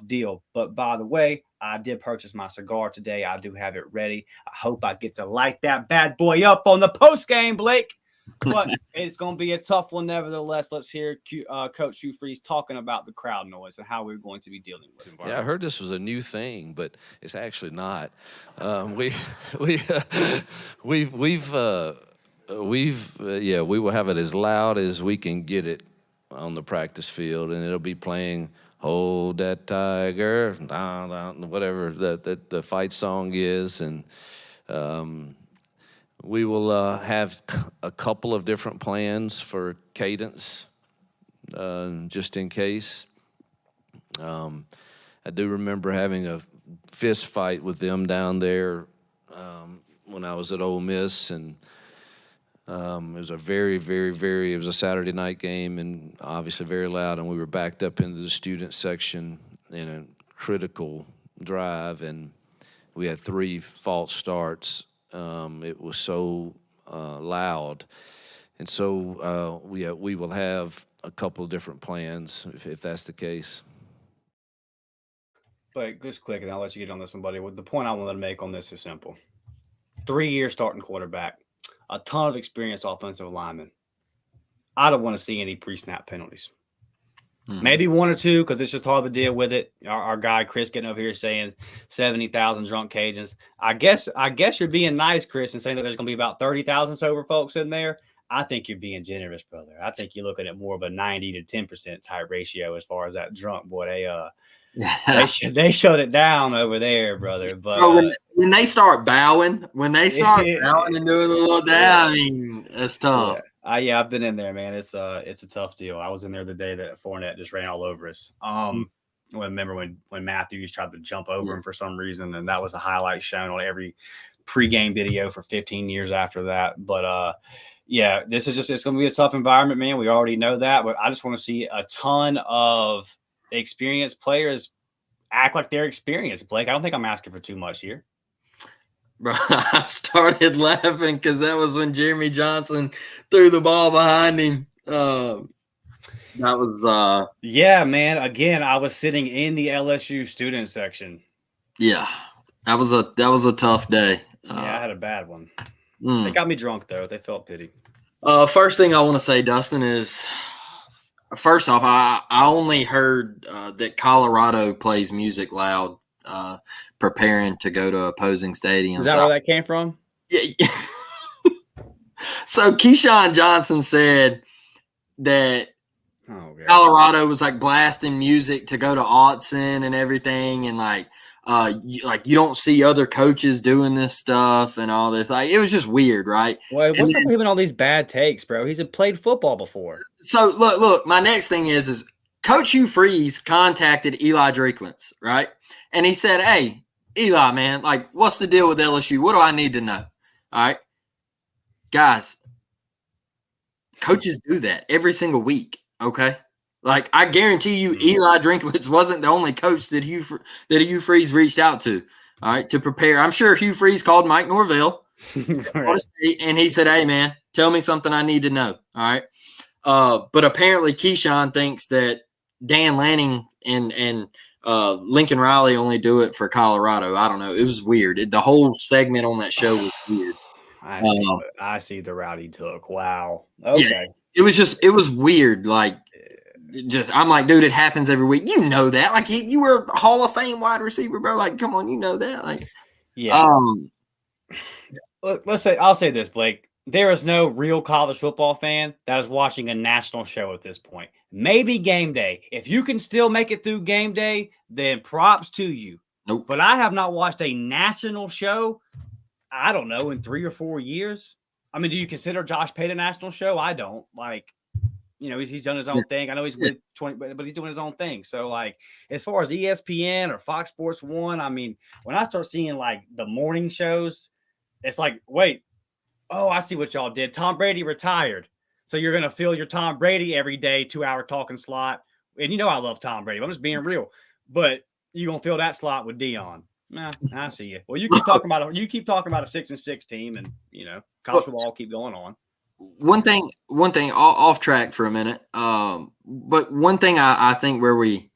deal. But by the way, I did purchase my cigar today. I do have it ready. I hope I get to light that bad boy up on the post game, Blake. But it's going to be a tough one nevertheless. Let's hear Coach Hugh Frees talking about the crowd noise and how we're going to be dealing with it. Yeah, I heard this was a new thing, but it's actually not. We will have it as loud as we can get it on the practice field, and it'll be playing "Hold That Tiger," whatever the fight song is, and we will have a couple of different plans for cadence, just in case. I do remember having a fist fight with them down there when I was at Ole Miss, and it was a very, very, very, it was a Saturday night game and obviously very loud, and we were backed up into the student section in a critical drive, and we had 3 false starts. It was so loud. And so we will have a couple of different plans if that's the case. But just quick, and I'll let you get on this one, buddy. The point I wanted to make on this is simple. 3-year starting quarterback, a ton of experienced offensive linemen. I don't want to see any pre-snap penalties. Maybe 1 or 2 because it's just hard to deal with it. Our guy Chris getting over here saying 70,000 drunk Cajuns. I guess you're being nice, Chris, and saying that there's going to be about 30,000 sober folks in there. I think you're being generous, brother. I think you're looking at more of a 90 to 10% type ratio as far as that drunk boy. They shut it down over there, brother. But when they start bowing, and doing a little down, I mean, that's tough. Yeah, I've been in there, man. It's a tough deal. I was in there the day that Fournette just ran all over us. Remember when Matthews tried to jump over him for some reason, and that was a highlight shown on every pregame video for 15 years after that. But yeah, it's going to be a tough environment, man. We already know that, but I just want to see a ton of experienced players act like they're experienced. Blake, I don't think I'm asking for too much here. Bro, I started laughing because that was when Jeremy Johnson threw the ball behind him. That was yeah, man. Again, I was sitting in the LSU student section. Yeah, that was a tough day. Yeah, I had a bad one. They got me drunk though. They felt pity. First thing I want to say, Dustin, is first off, I only heard that Colorado plays music loud, preparing to go to opposing stadiums. Is that where that came from? Yeah. So Keyshawn Johnson said that Colorado was like blasting music to go to Autzen and everything, and you don't see other coaches doing this stuff and all this. Like, it was just weird, right? Well, what's up with him and all these bad takes, bro? He's played football before. So look. My next thing is Coach Hugh Frees contacted Eli Drinkwitz, right? And he said, "Hey, Eli, man, like, what's the deal with LSU? What do I need to know?" All right, guys. Coaches do that every single week. Okay. Like, I guarantee you, Eli Drinkwitz wasn't the only coach that Hugh Frees reached out to, all right, to prepare. I'm sure Hugh Frees called Mike Norvell, and he said, "Hey, man, tell me something I need to know." All right. But apparently Keyshawn thinks that Dan Lanning and Lincoln Riley only do it for Colorado. I don't know. It was weird. The whole segment on that show was weird. I see the route he took. Wow. Okay. Yeah, it was weird. Like, I'm like, dude, it happens every week. You know that. Like, you were a Hall of Fame wide receiver, bro. Like, come on, you know that. Like, yeah. I'll say this, Blake. There is no real college football fan that is watching a national show at this point. Maybe game day. If you can still make it through game day, then props to you. Nope. But I have not watched a national show, I don't know, in 3 or 4 years. I mean, do you consider Josh Payton a national show? I don't. Like, you know, he's done his own thing. I know he's with 20, but he's doing his own thing. So, like, as far as ESPN or Fox Sports 1, I mean, when I start seeing, like, the morning shows, it's like, wait, oh, I see what y'all did. Tom Brady retired. So you're going to fill your Tom Brady every day 2-hour talking slot. And you know I love Tom Brady. I'm just being real. But you're going to fill that slot with Dion. Nah, I see you. Well, you keep talking about a 6-6 team, and you know, college football keep going on. One thing off track for a minute. But one thing I think where we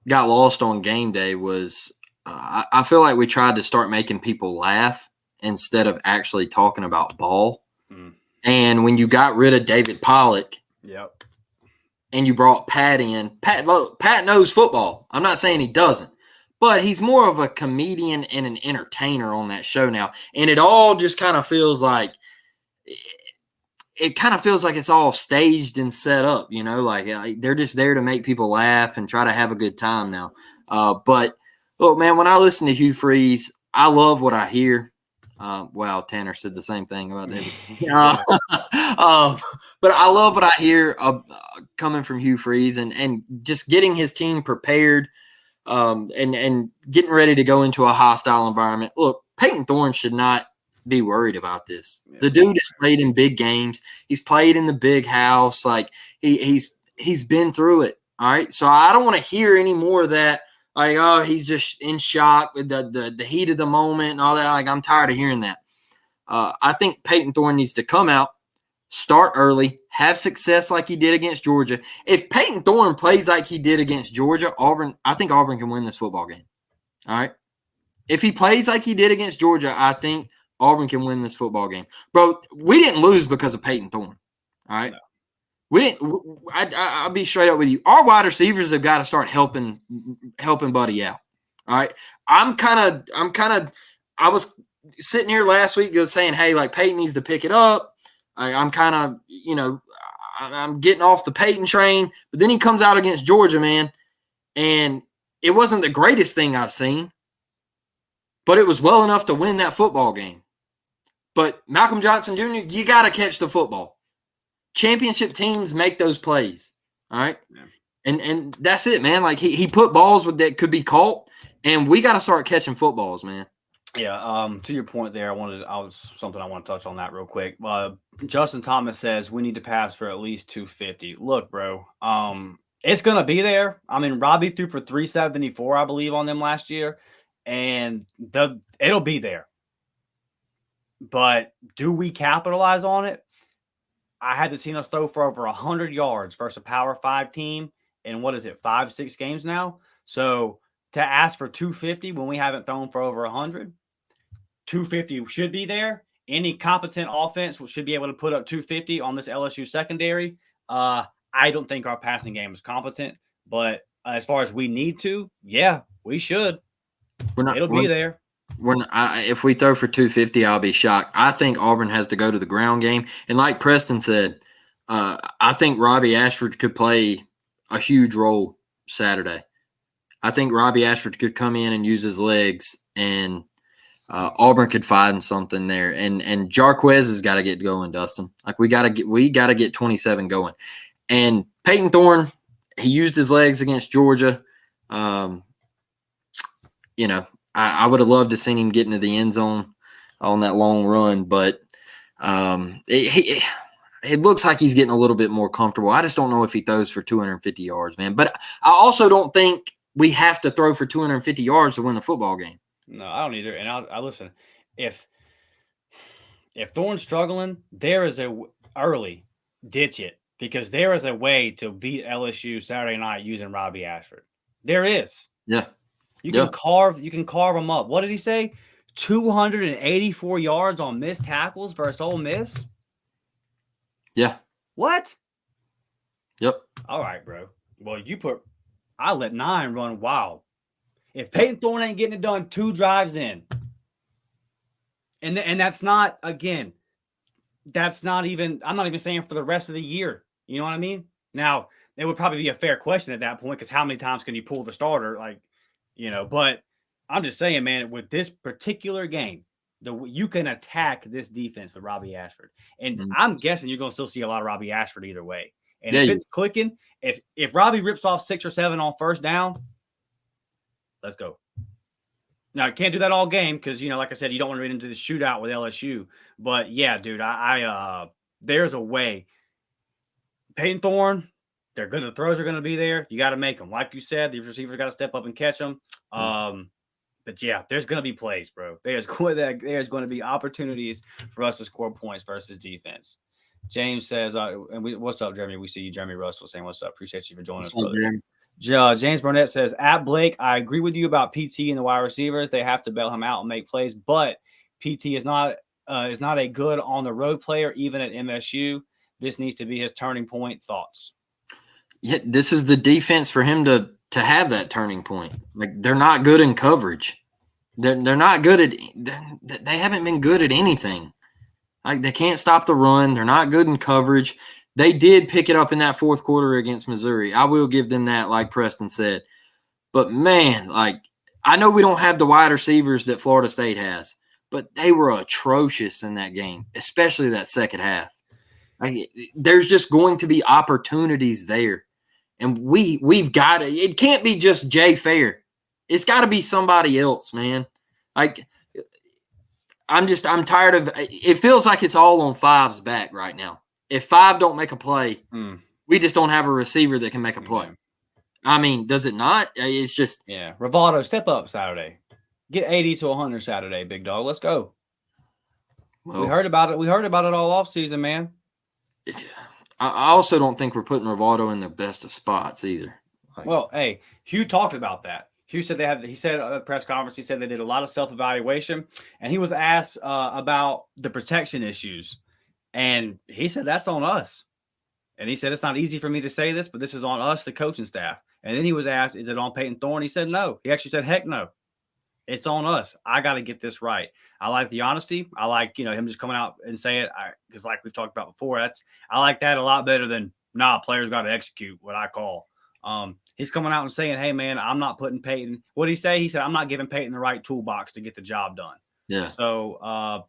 got lost on game day was I feel like we tried to start making people laugh instead of actually talking about ball. And when you got rid of David Pollock, and you brought Pat in, Pat knows football. I'm not saying he doesn't. But he's more of a comedian and an entertainer on that show now. And it all just kind of feels like it's all staged and set up, you know, like they're just there to make people laugh and try to have a good time now. But look, man, when I listen to Hugh Frees, I love what I hear. Wow, Tanner said the same thing about David. But I love what I hear coming from Hugh Frees and just getting his team prepared. And getting ready to go into a hostile environment. Look, Payton Thorne should not be worried about this. The dude has played in big games. He's played in the big house. Like he's been through it. All right. So I don't want to hear any more of that. Like, oh, he's just in shock with the heat of the moment and all that. Like, I'm tired of hearing that. I think Payton Thorne needs to come out, start early, have success like he did against Georgia. If Payton Thorne plays like he did against Georgia, I think Auburn can win this football game. All right? If he plays like he did against Georgia, I think Auburn can win this football game. Bro, we didn't lose because of Payton Thorne. All right? No. We didn't. I'll be straight up with you. Our wide receivers have got to start helping Buddy out. All right? I was sitting here last week just saying, hey, like, Payton needs to pick it up. I'm kind of, you know, I'm getting off the Payton train. But then he comes out against Georgia, man, and it wasn't the greatest thing I've seen, but it was well enough to win that football game. But Malcolm Johnson Jr., you got to catch the football. championship teams make those plays. All right. Yeah. And that's it, man. Like he put balls that could be caught, and we got to start catching footballs, man. Yeah. To your point there, I want to touch on that real quick. Justin Thomas says we need to pass for at least 250. Look, bro. It's gonna be there. I mean, Robbie threw for 374, I believe, on them last year, and it'll be there. But do we capitalize on it? I haven't seen us throw for over 100 yards versus a Power 5 team in 5-6 games now. So to ask for 250 when we haven't thrown for over 100, 250 should be there. Any competent offense should be able to put up 250 on this LSU secondary. I don't think our passing game is competent, but as far as we need to, yeah, we should. It'll be there. If we throw for 250, I'll be shocked. I think Auburn has to go to the ground game. And like Preston said, I think Robbie Ashford could play a huge role Saturday. I think Robbie Ashford could come in and use his legs, and Auburn could find something there. And Jarquez has got to get going, Dustin. Like we got to get 27 going. And Payton Thorne, he used his legs against Georgia. I would have loved to seen him get into the end zone on that long run, but it looks like he's getting a little bit more comfortable. I just don't know if he throws for 250 yards, man. But I also don't think we have to throw for 250 yards to win the football game. No, I don't either. And I listen, if Thorne's struggling, there is early ditch it, because there is a way to beat LSU Saturday night using Robbie Ashford. There is. Yeah. You can carve them up. What did he say? 284 yards on missed tackles versus Ole Miss? Yeah. What? Yep. All right, bro. Well, I let 9 run wild. If Payton Thorne ain't getting it done 2 drives in, and that's not, again, that's not even, I'm not even saying for the rest of the year. You know what I mean? Now, it would probably be a fair question at that point, because how many times can you pull the starter? But I'm just saying, man, with this particular game, you can attack this defense with Robbie Ashford. And I'm guessing you're going to still see a lot of Robbie Ashford either way. And if it's clicking, if Robbie rips off 6 or 7 on first down, let's go. Now, I can't do that all game because, like I said, you don't want to get into the shootout with LSU. But, yeah, dude, there's a way. Payton Thorne, they're good. The throws are going to be there. You got to make them. Like you said, the receivers got to step up and catch them. But, yeah, there's going to be plays, bro. There's going to be opportunities for us to score points versus defense. James says, what's up, Jeremy? We see you. Jeremy Russell saying, what's up? Appreciate you for joining us, brother. James Burnett says, at Blake, I agree with you about PT and the wide receivers. They have to bail him out and make plays, but PT is not a good on the road player, even at MSU. This needs to be his turning point. Thoughts? Yeah, this is the defense for him to have that turning point. Like, they're not good in coverage. They're not good at. They haven't been good at anything. Like, they can't stop the run. They're not good in coverage. They did pick it up in that fourth quarter against Missouri. I will give them that, like Preston said. But, man, I know we don't have the wide receivers that Florida State has, but they were atrocious in that game, especially that second half. There's just going to be opportunities there. And we've got to – it can't be just Jay Fair. It's got to be somebody else, man. I'm tired of – it feels like it's all on Five's back right now. If Five don't make a play, we just don't have a receiver that can make a play. I mean, does it not? It's just – yeah. Rivaldo, step up Saturday. Get 80 to 100 Saturday, big dog. Let's go. Well, we heard about it. We heard about it all offseason, man. I also don't think we're putting Rivaldo in the best of spots either. Well, hey, Hugh talked about that. Hugh said he said at the press conference, he said they did a lot of self-evaluation, and he was asked about the protection issues. And he said, that's on us. And he said, it's not easy for me to say this, but this is on us, the coaching staff. And then he was asked, is it on Payton Thorne? He said, no. He actually said, heck no. It's on us. I got to get this right. I like the honesty. I like, him just coming out and saying it, because like we've talked about before, I like that a lot better than, players got to execute what I call. He's coming out and saying, hey, man, I'm not putting Payton. What did he say? He said, I'm not giving Payton the right toolbox to get the job done. Yeah. So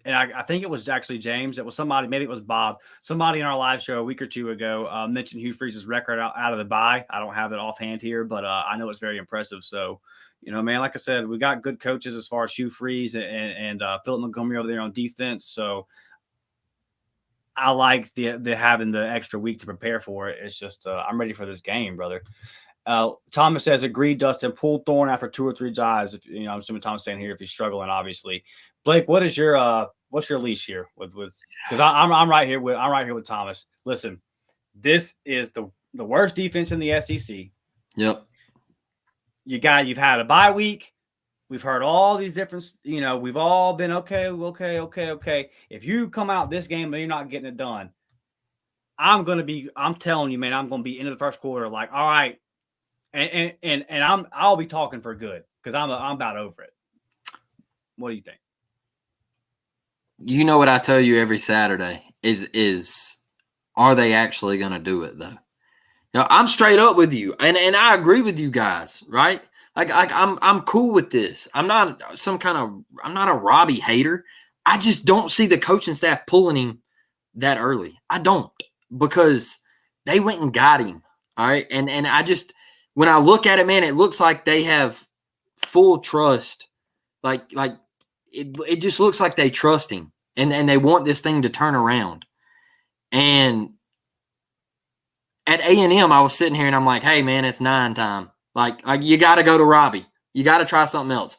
and I think it was actually James. It was somebody, maybe it was Bob. Somebody in our live show a week or two ago mentioned Hugh Frees' record out of the bye. I don't have it offhand here, but I know it's very impressive. So, man, like I said, we got good coaches as far as Hugh Frees and Philip Montgomery over there on defense. So I like the having the extra week to prepare for it. It's just I'm ready for this game, brother. Thomas says, agreed, Dustin. Pull Thorne after 2 or 3 drives. I'm assuming Thomas saying here if he's struggling, obviously. Blake, what is your what's your leash here with because I'm right here with Thomas. Listen, this is the worst defense in the SEC. Yep. You've had a bye week. We've heard all these different, we've all been okay. If you come out this game and you're not getting it done, I'm telling you, man, I'm going to be into the first quarter like, all right. And I'll be talking for good because I'm about over it. What do you think? You know what I tell you every Saturday is are they actually going to do it though? I'm straight up with you, and I agree with you guys, right? Like I'm cool with this. I'm not a Robbie hater. I just don't see the coaching staff pulling him that early. I don't, because they went and got him. All right. And I just, when I look at it, man, it looks like they have full trust. Like it just looks like they trust him and they want this thing to turn around. And at A&M, I was sitting here and I'm like, hey man, it's 9 time. Like you got to go to Robbie. You got to try something else.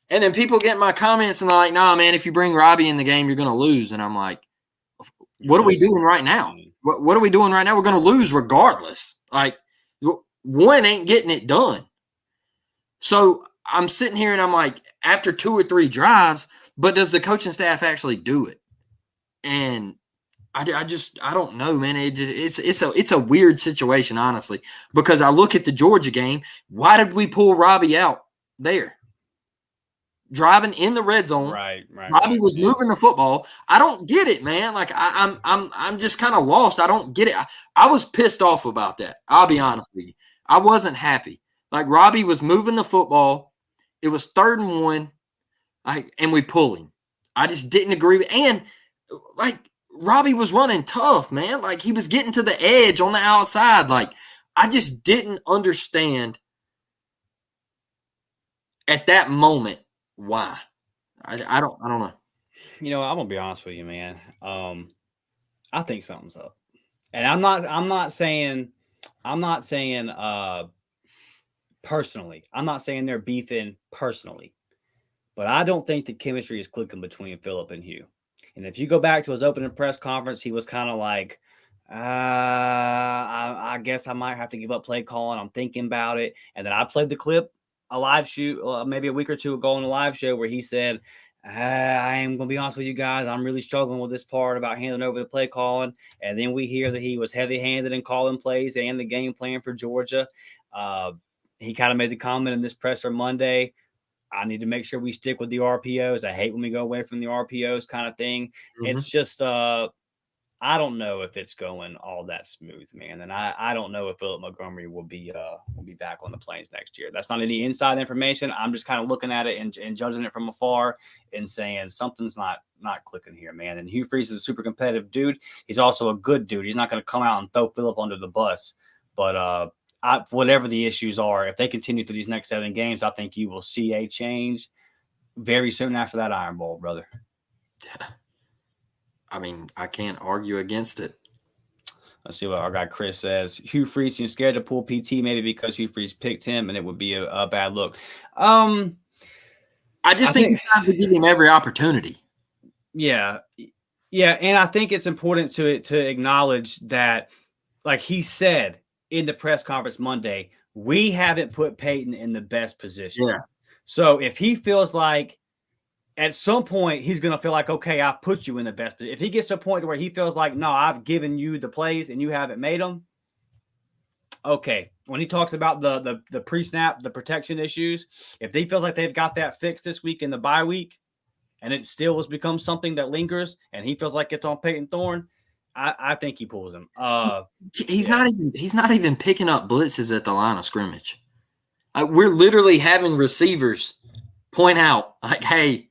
And then people get in my comments and they're like, nah, man, if you bring Robbie in the game, you're going to lose. And I'm like, what are we doing right now? What are we doing right now? We're going to lose regardless. Like, one ain't getting it done. So I'm sitting here and I'm like, after 2 or 3 drives, but does the coaching staff actually do it? And I don't know, man. It's a weird situation, honestly, because I look at the Georgia game. Why did we pull Robbie out there? Driving in the red zone. Right. Robbie was moving the football. I don't get it, man. Like I'm just kind of lost. I don't get it. I was pissed off about that. I'll be honest with you. I wasn't happy. Like Robbie was moving the football. It was 3rd and 1. And we pull him. I just didn't agree. And like Robbie was running tough, man. Like he was getting to the edge on the outside. Like I just didn't understand at that moment why. I don't know. I'm gonna be honest with you, man. I think something's up, and I'm not saying personally. I'm not saying they're beefing personally, but I don't think the chemistry is clicking between Philip and Hugh. And if you go back to his opening press conference, he was kind of like, I guess I might have to give up play calling. I'm thinking about it. And then I played the clip, a live shoot, maybe a week or two ago on the live show where he said, I am going to be honest with you guys. I'm really struggling with this part about handing over the play calling. And then we hear that he was heavy-handed in calling plays and the game plan for Georgia. He kind of made the comment in this presser Monday, I need to make sure we stick with the RPOs. I hate when we go away from the RPOs kind of thing. Mm-hmm. It's just I don't know if it's going all that smooth, man. And I don't know if Philip Montgomery will be back on the Plains next year. That's not any inside information. I'm just kind of looking at it and judging it from afar and saying something's not clicking here, man. And Hugh Frees is a super competitive dude. He's also a good dude. He's not going to come out and throw Philip under the bus. But whatever the issues are, if they continue through these next 7 games, I think you will see a change very soon after that Iron Bowl, brother. Yeah. I mean, I can't argue against it. Let's see what our guy Chris says. Hugh Frees seems scared to pull PT, maybe because Hugh Frees picked him, and it would be a bad look. I think he has to give him every opportunity. Yeah, and I think it's important to acknowledge that, like he said in the press conference Monday, we haven't put Payton in the best position. Yeah. So if he feels like at some point he's going to feel like, okay, I've put you in the best position. If he gets to a point where he feels like, no, I've given you the plays and you haven't made them. Okay. When he talks about the pre-snap, the protection issues, if he feels like they've got that fixed this week in the bye week and it still has become something that lingers and he feels like it's on Payton Thorne, I think he pulls him. He's not even picking up blitzes at the line of scrimmage. We're literally having receivers point out like, hey,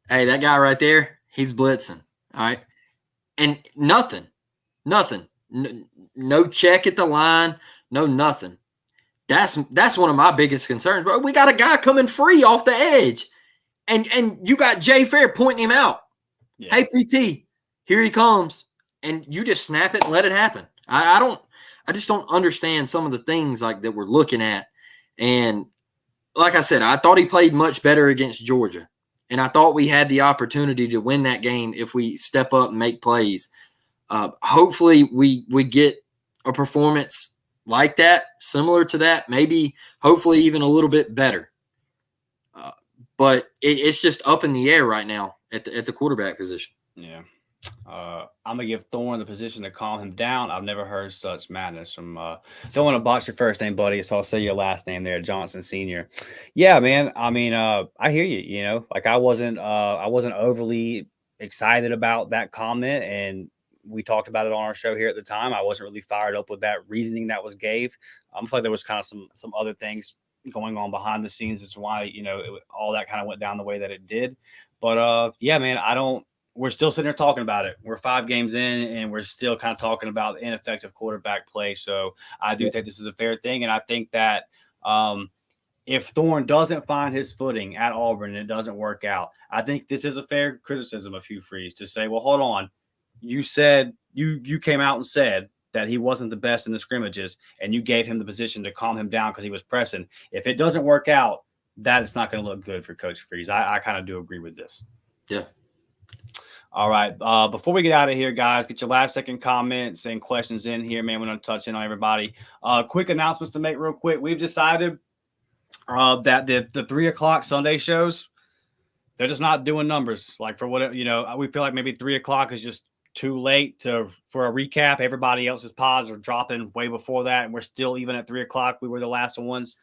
that guy right there, He's blitzing. All right. And nothing. No check at the line. No nothing. That's one of my biggest concerns. Bro, we got a guy coming free off the edge. And you got Jay Fair pointing him out. Yeah. Hey, PT, here he comes. And you just snap it and let it happen. I just don't understand some of the things like that we're looking at. And like I said, I thought he played much better against Georgia. And I thought we had the opportunity to win that game if we step up and make plays. Hopefully we get a performance like that, similar to that, maybe hopefully even a little bit better. But it's just up in the air right now at the quarterback position. Yeah. I'm going to give Thorne the position to calm him down. I've never heard such madness from don't want to box your first name, buddy, so I'll say your last name there, Johnson Sr. Yeah, man. I mean, I hear you, you know. Like I wasn't overly excited about that comment, and we talked about it on our show here at the time. I wasn't really fired up with that reasoning that was gave. I feel like there was kind of some other things going on behind the scenes as to why, you know, all that kind of went down the way that it did. But yeah, man, we're still sitting here talking about it. We're 5 games in, and we're still kind of talking about ineffective quarterback play. So I do think this is a fair thing. And I think that if Thorne doesn't find his footing at Auburn and it doesn't work out, I think this is a fair criticism of Hugh Frees to say, well, hold on. You said you came out and said that he wasn't the best in the scrimmages, and you gave him the position to calm him down because he was pressing. If it doesn't work out, that is not going to look good for Coach Frees. I kind of do agree with this. Yeah. All right. Before we get out of here, guys, get your last second comments and questions in here, man. We're going to touch in on everybody. Quick announcements to make real quick. We've decided that the 3:00 Sunday shows, they're just not doing numbers. Like for what, you know, we feel like maybe 3:00 is just too late for a recap. Everybody else's pods are dropping way before that, and we're still even at 3:00. We were the last ones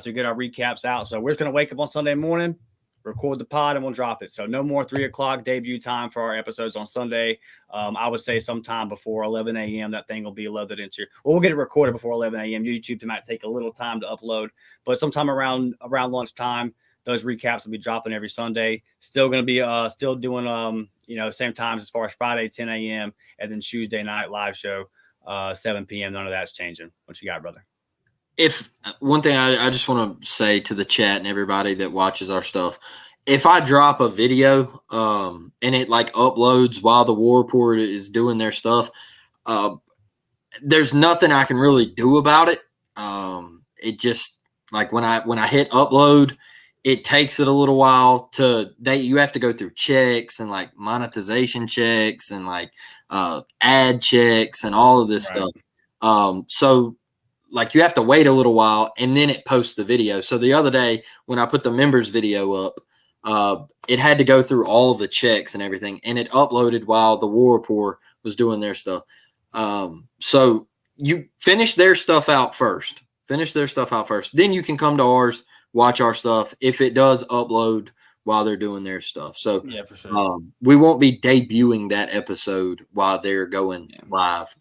to get our recaps out. So we're just going to wake up on Sunday morning, record the pod, and we'll drop it. So no more 3:00 debut time for our episodes on Sunday. I would say sometime before 11 a.m. that thing will be loaded into. Well, we'll get it recorded before 11 a.m. YouTube might take a little time to upload, but sometime around lunchtime, those recaps will be dropping every Sunday. Still going to be still doing same times as far as Friday 10 a.m. and then Tuesday night live show 7 p.m. None of that's changing. What you got, brother? If one thing I just want to say to the chat and everybody that watches our stuff, if I drop a video and it like uploads while the War Report is doing their stuff, there's nothing I can really do about it. It just like when I hit upload, it takes it a little while you have to go through checks and like monetization checks and like ad checks and all of this stuff. So like you have to wait a little while and then it posts the video. So the other day when I put the members video up, it had to go through all of the checks and everything, and it uploaded while the War Report was doing their stuff. So you finish their stuff out first. Then you can come to ours, watch our stuff if it does upload while they're doing their stuff. So yeah, for sure. We won't be debuting that episode while they're going live.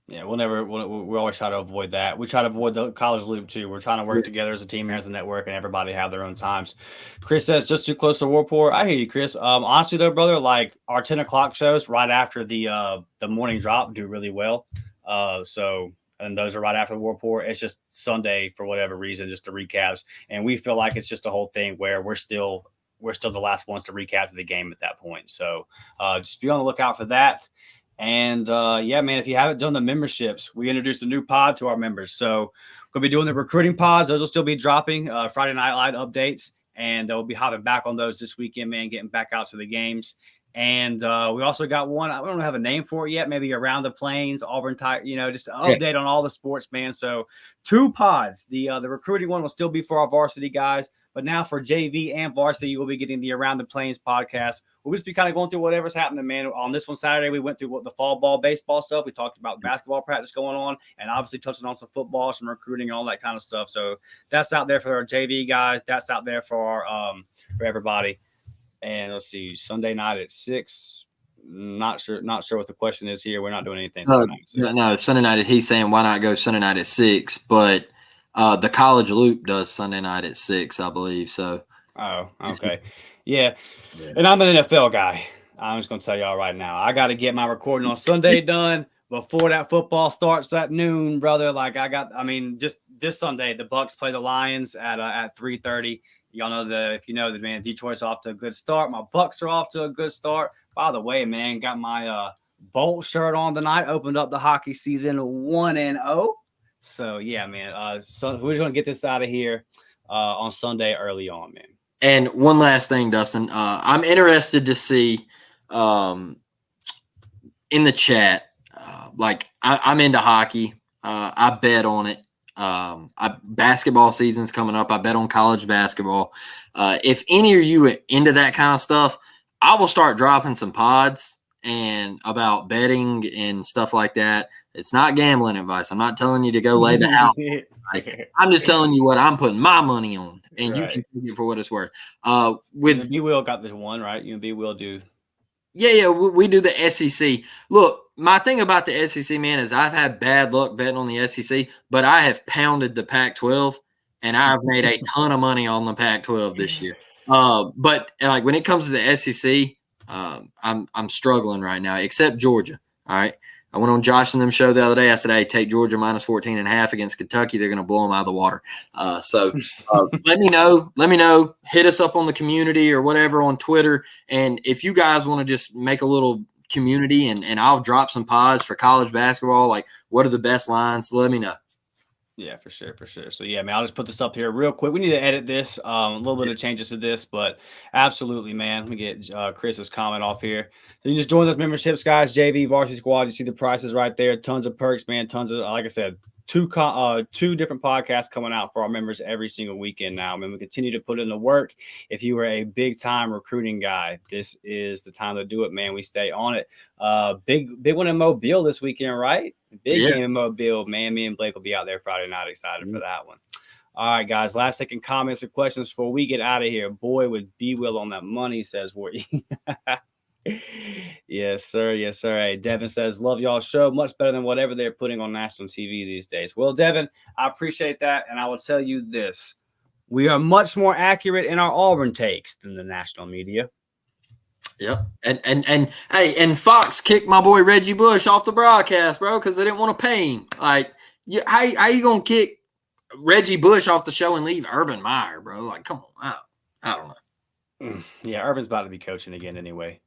Yeah, we always try to avoid that. We try to avoid the college loop too. We're trying to work together as a team here as a network, and everybody have their own times. Chris says just too close to War Report. I hear you, Chris. Honestly though, brother, like our 10 o'clock shows right after the morning drop do really well. And those are right after the War Report. It's just Sunday for whatever reason, just the recaps, and we feel like it's just a whole thing where we're still the last ones to recap the game at that point. So just be on the lookout for that. And yeah, man, if you haven't done the memberships, we introduced a new pod to our members. So we'll be doing the recruiting pods. Those will still be dropping Friday Night Live updates, and we'll be hopping back on those this weekend, man, getting back out to the games. And we also got one, I don't have a name for it yet, maybe Around the Plains, Auburn type, just an update on all the sports, man. So 2 pods. The recruiting one will still be for our varsity guys, but now for JV and varsity, we'll be getting the Around the Plains podcast. We'll just be kind of going through whatever's happening, man. On this one Saturday, we went through the fall ball, baseball stuff. We talked about basketball practice going on, and obviously touching on some football, some recruiting, all that kind of stuff. So that's out there for our JV guys. That's out there for our for everybody. And let's see, Sunday night at 6. Not sure what the question is here. We're not doing anything. No, Sunday night. He's saying why not go Sunday night at 6, but the College Loop does Sunday night at 6, I believe. So. Oh, okay. Yeah. And I'm an NFL guy. I'm just gonna tell y'all right now. I got to get my recording on Sunday done before that football starts at noon, brother. Like just this Sunday, the Bucks play the Lions at 3:30. Y'all know if you know the man, Detroit's off to a good start. My Bucks are off to a good start. By the way, man, got my Bolt shirt on tonight. Opened up the hockey season 1-0. So yeah, man. So we're just gonna get this out of here on Sunday early on, man. And one last thing, Dustin, I'm interested to see in the chat. I'm into hockey. I bet on it. Basketball season's coming up. I bet on college basketball. If any of you are into that kind of stuff, I will start dropping some pods and about betting and stuff like that. It's not gambling advice. I'm not telling you to go lay the house. I'm just telling you what I'm putting my money on, and you can take it for what it's worth. With B Will got the one, right? You and B Will do. Yeah, we do the SEC. Look, my thing about the SEC, man, is I've had bad luck betting on the SEC, but I have pounded the Pac-12, and I've made a ton of money on the Pac-12 this year. But like when it comes to the SEC, I'm struggling right now, except Georgia. All right. I went on Josh and them show the other day. I said, hey, take Georgia minus 14.5 against Kentucky. They're going to blow them out of the water. So let me know. Let me know. Hit us up on the community or whatever on Twitter. And if you guys want to just make a little community and I'll drop some pods for college basketball, like what are the best lines, let me know. Yeah, for sure. So, yeah, man, I'll just put this up here real quick. We need to edit this, a little bit of changes to this, but absolutely, man. Let me get Chris's comment off here. So you just join those memberships, guys. JV, Varsity Squad. You see the prices right there. Tons of perks, man. Tons of, like I said, two different podcasts coming out for our members every single weekend now. I mean, we continue to put in the work. If you are a big-time recruiting guy, this is the time to do it, man. We stay on it. Big one in Mobile this weekend, right? Big game in Mobile, man. Me and Blake will be out there Friday night. Excited for that one. All right, guys. Last second comments or questions before we get out of here. Boy, with B Will on that money, says Wardy. Yes, sir. Yes, sir. Hey, Devin says, love y'all's show. Much better than whatever they're putting on national TV these days. Well, Devin, I appreciate that. And I will tell you this. We are much more accurate in our Auburn takes than the national media. Yep. And hey, and Fox kicked my boy Reggie Bush off the broadcast, bro, because they didn't want to pay him. Like, how you gonna kick Reggie Bush off the show and leave Urban Meyer, bro? Like, come on. I don't know. Yeah, Urban's about to be coaching again anyway.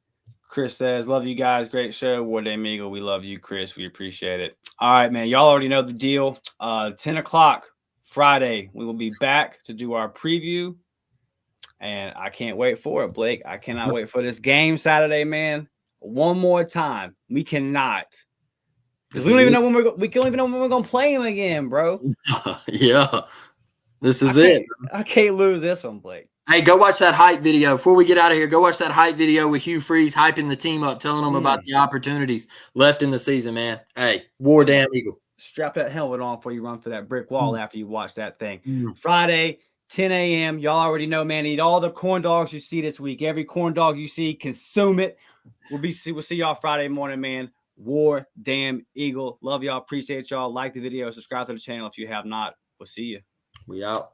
Chris says, love you guys. Great show. War Day Eagle. We love you, Chris. We appreciate it. All right, man. Y'all already know the deal. 10 o'clock Friday, we will be back to do our preview. And I can't wait for it, Blake. I cannot wait for this game Saturday, man. One more time. We cannot. Because we don't even know when we don't even know when we're gonna play him again, bro. Yeah. This is it. I can't lose this one, Blake. Hey, go watch that hype video. Before we get out of here, go watch that hype video with Hugh Frees hyping the team up, telling them about the opportunities left in the season, man. Hey, War Damn Eagle. Strap that helmet on before you run for that brick wall after you watch that thing. Friday, 10 a.m. Y'all already know, man. Eat all the corn dogs you see this week. Every corn dog you see, consume it. We'll see y'all Friday morning, man. War Damn Eagle. Love y'all. Appreciate y'all. Like the video. Subscribe to the channel if you have not. We'll see you. We out.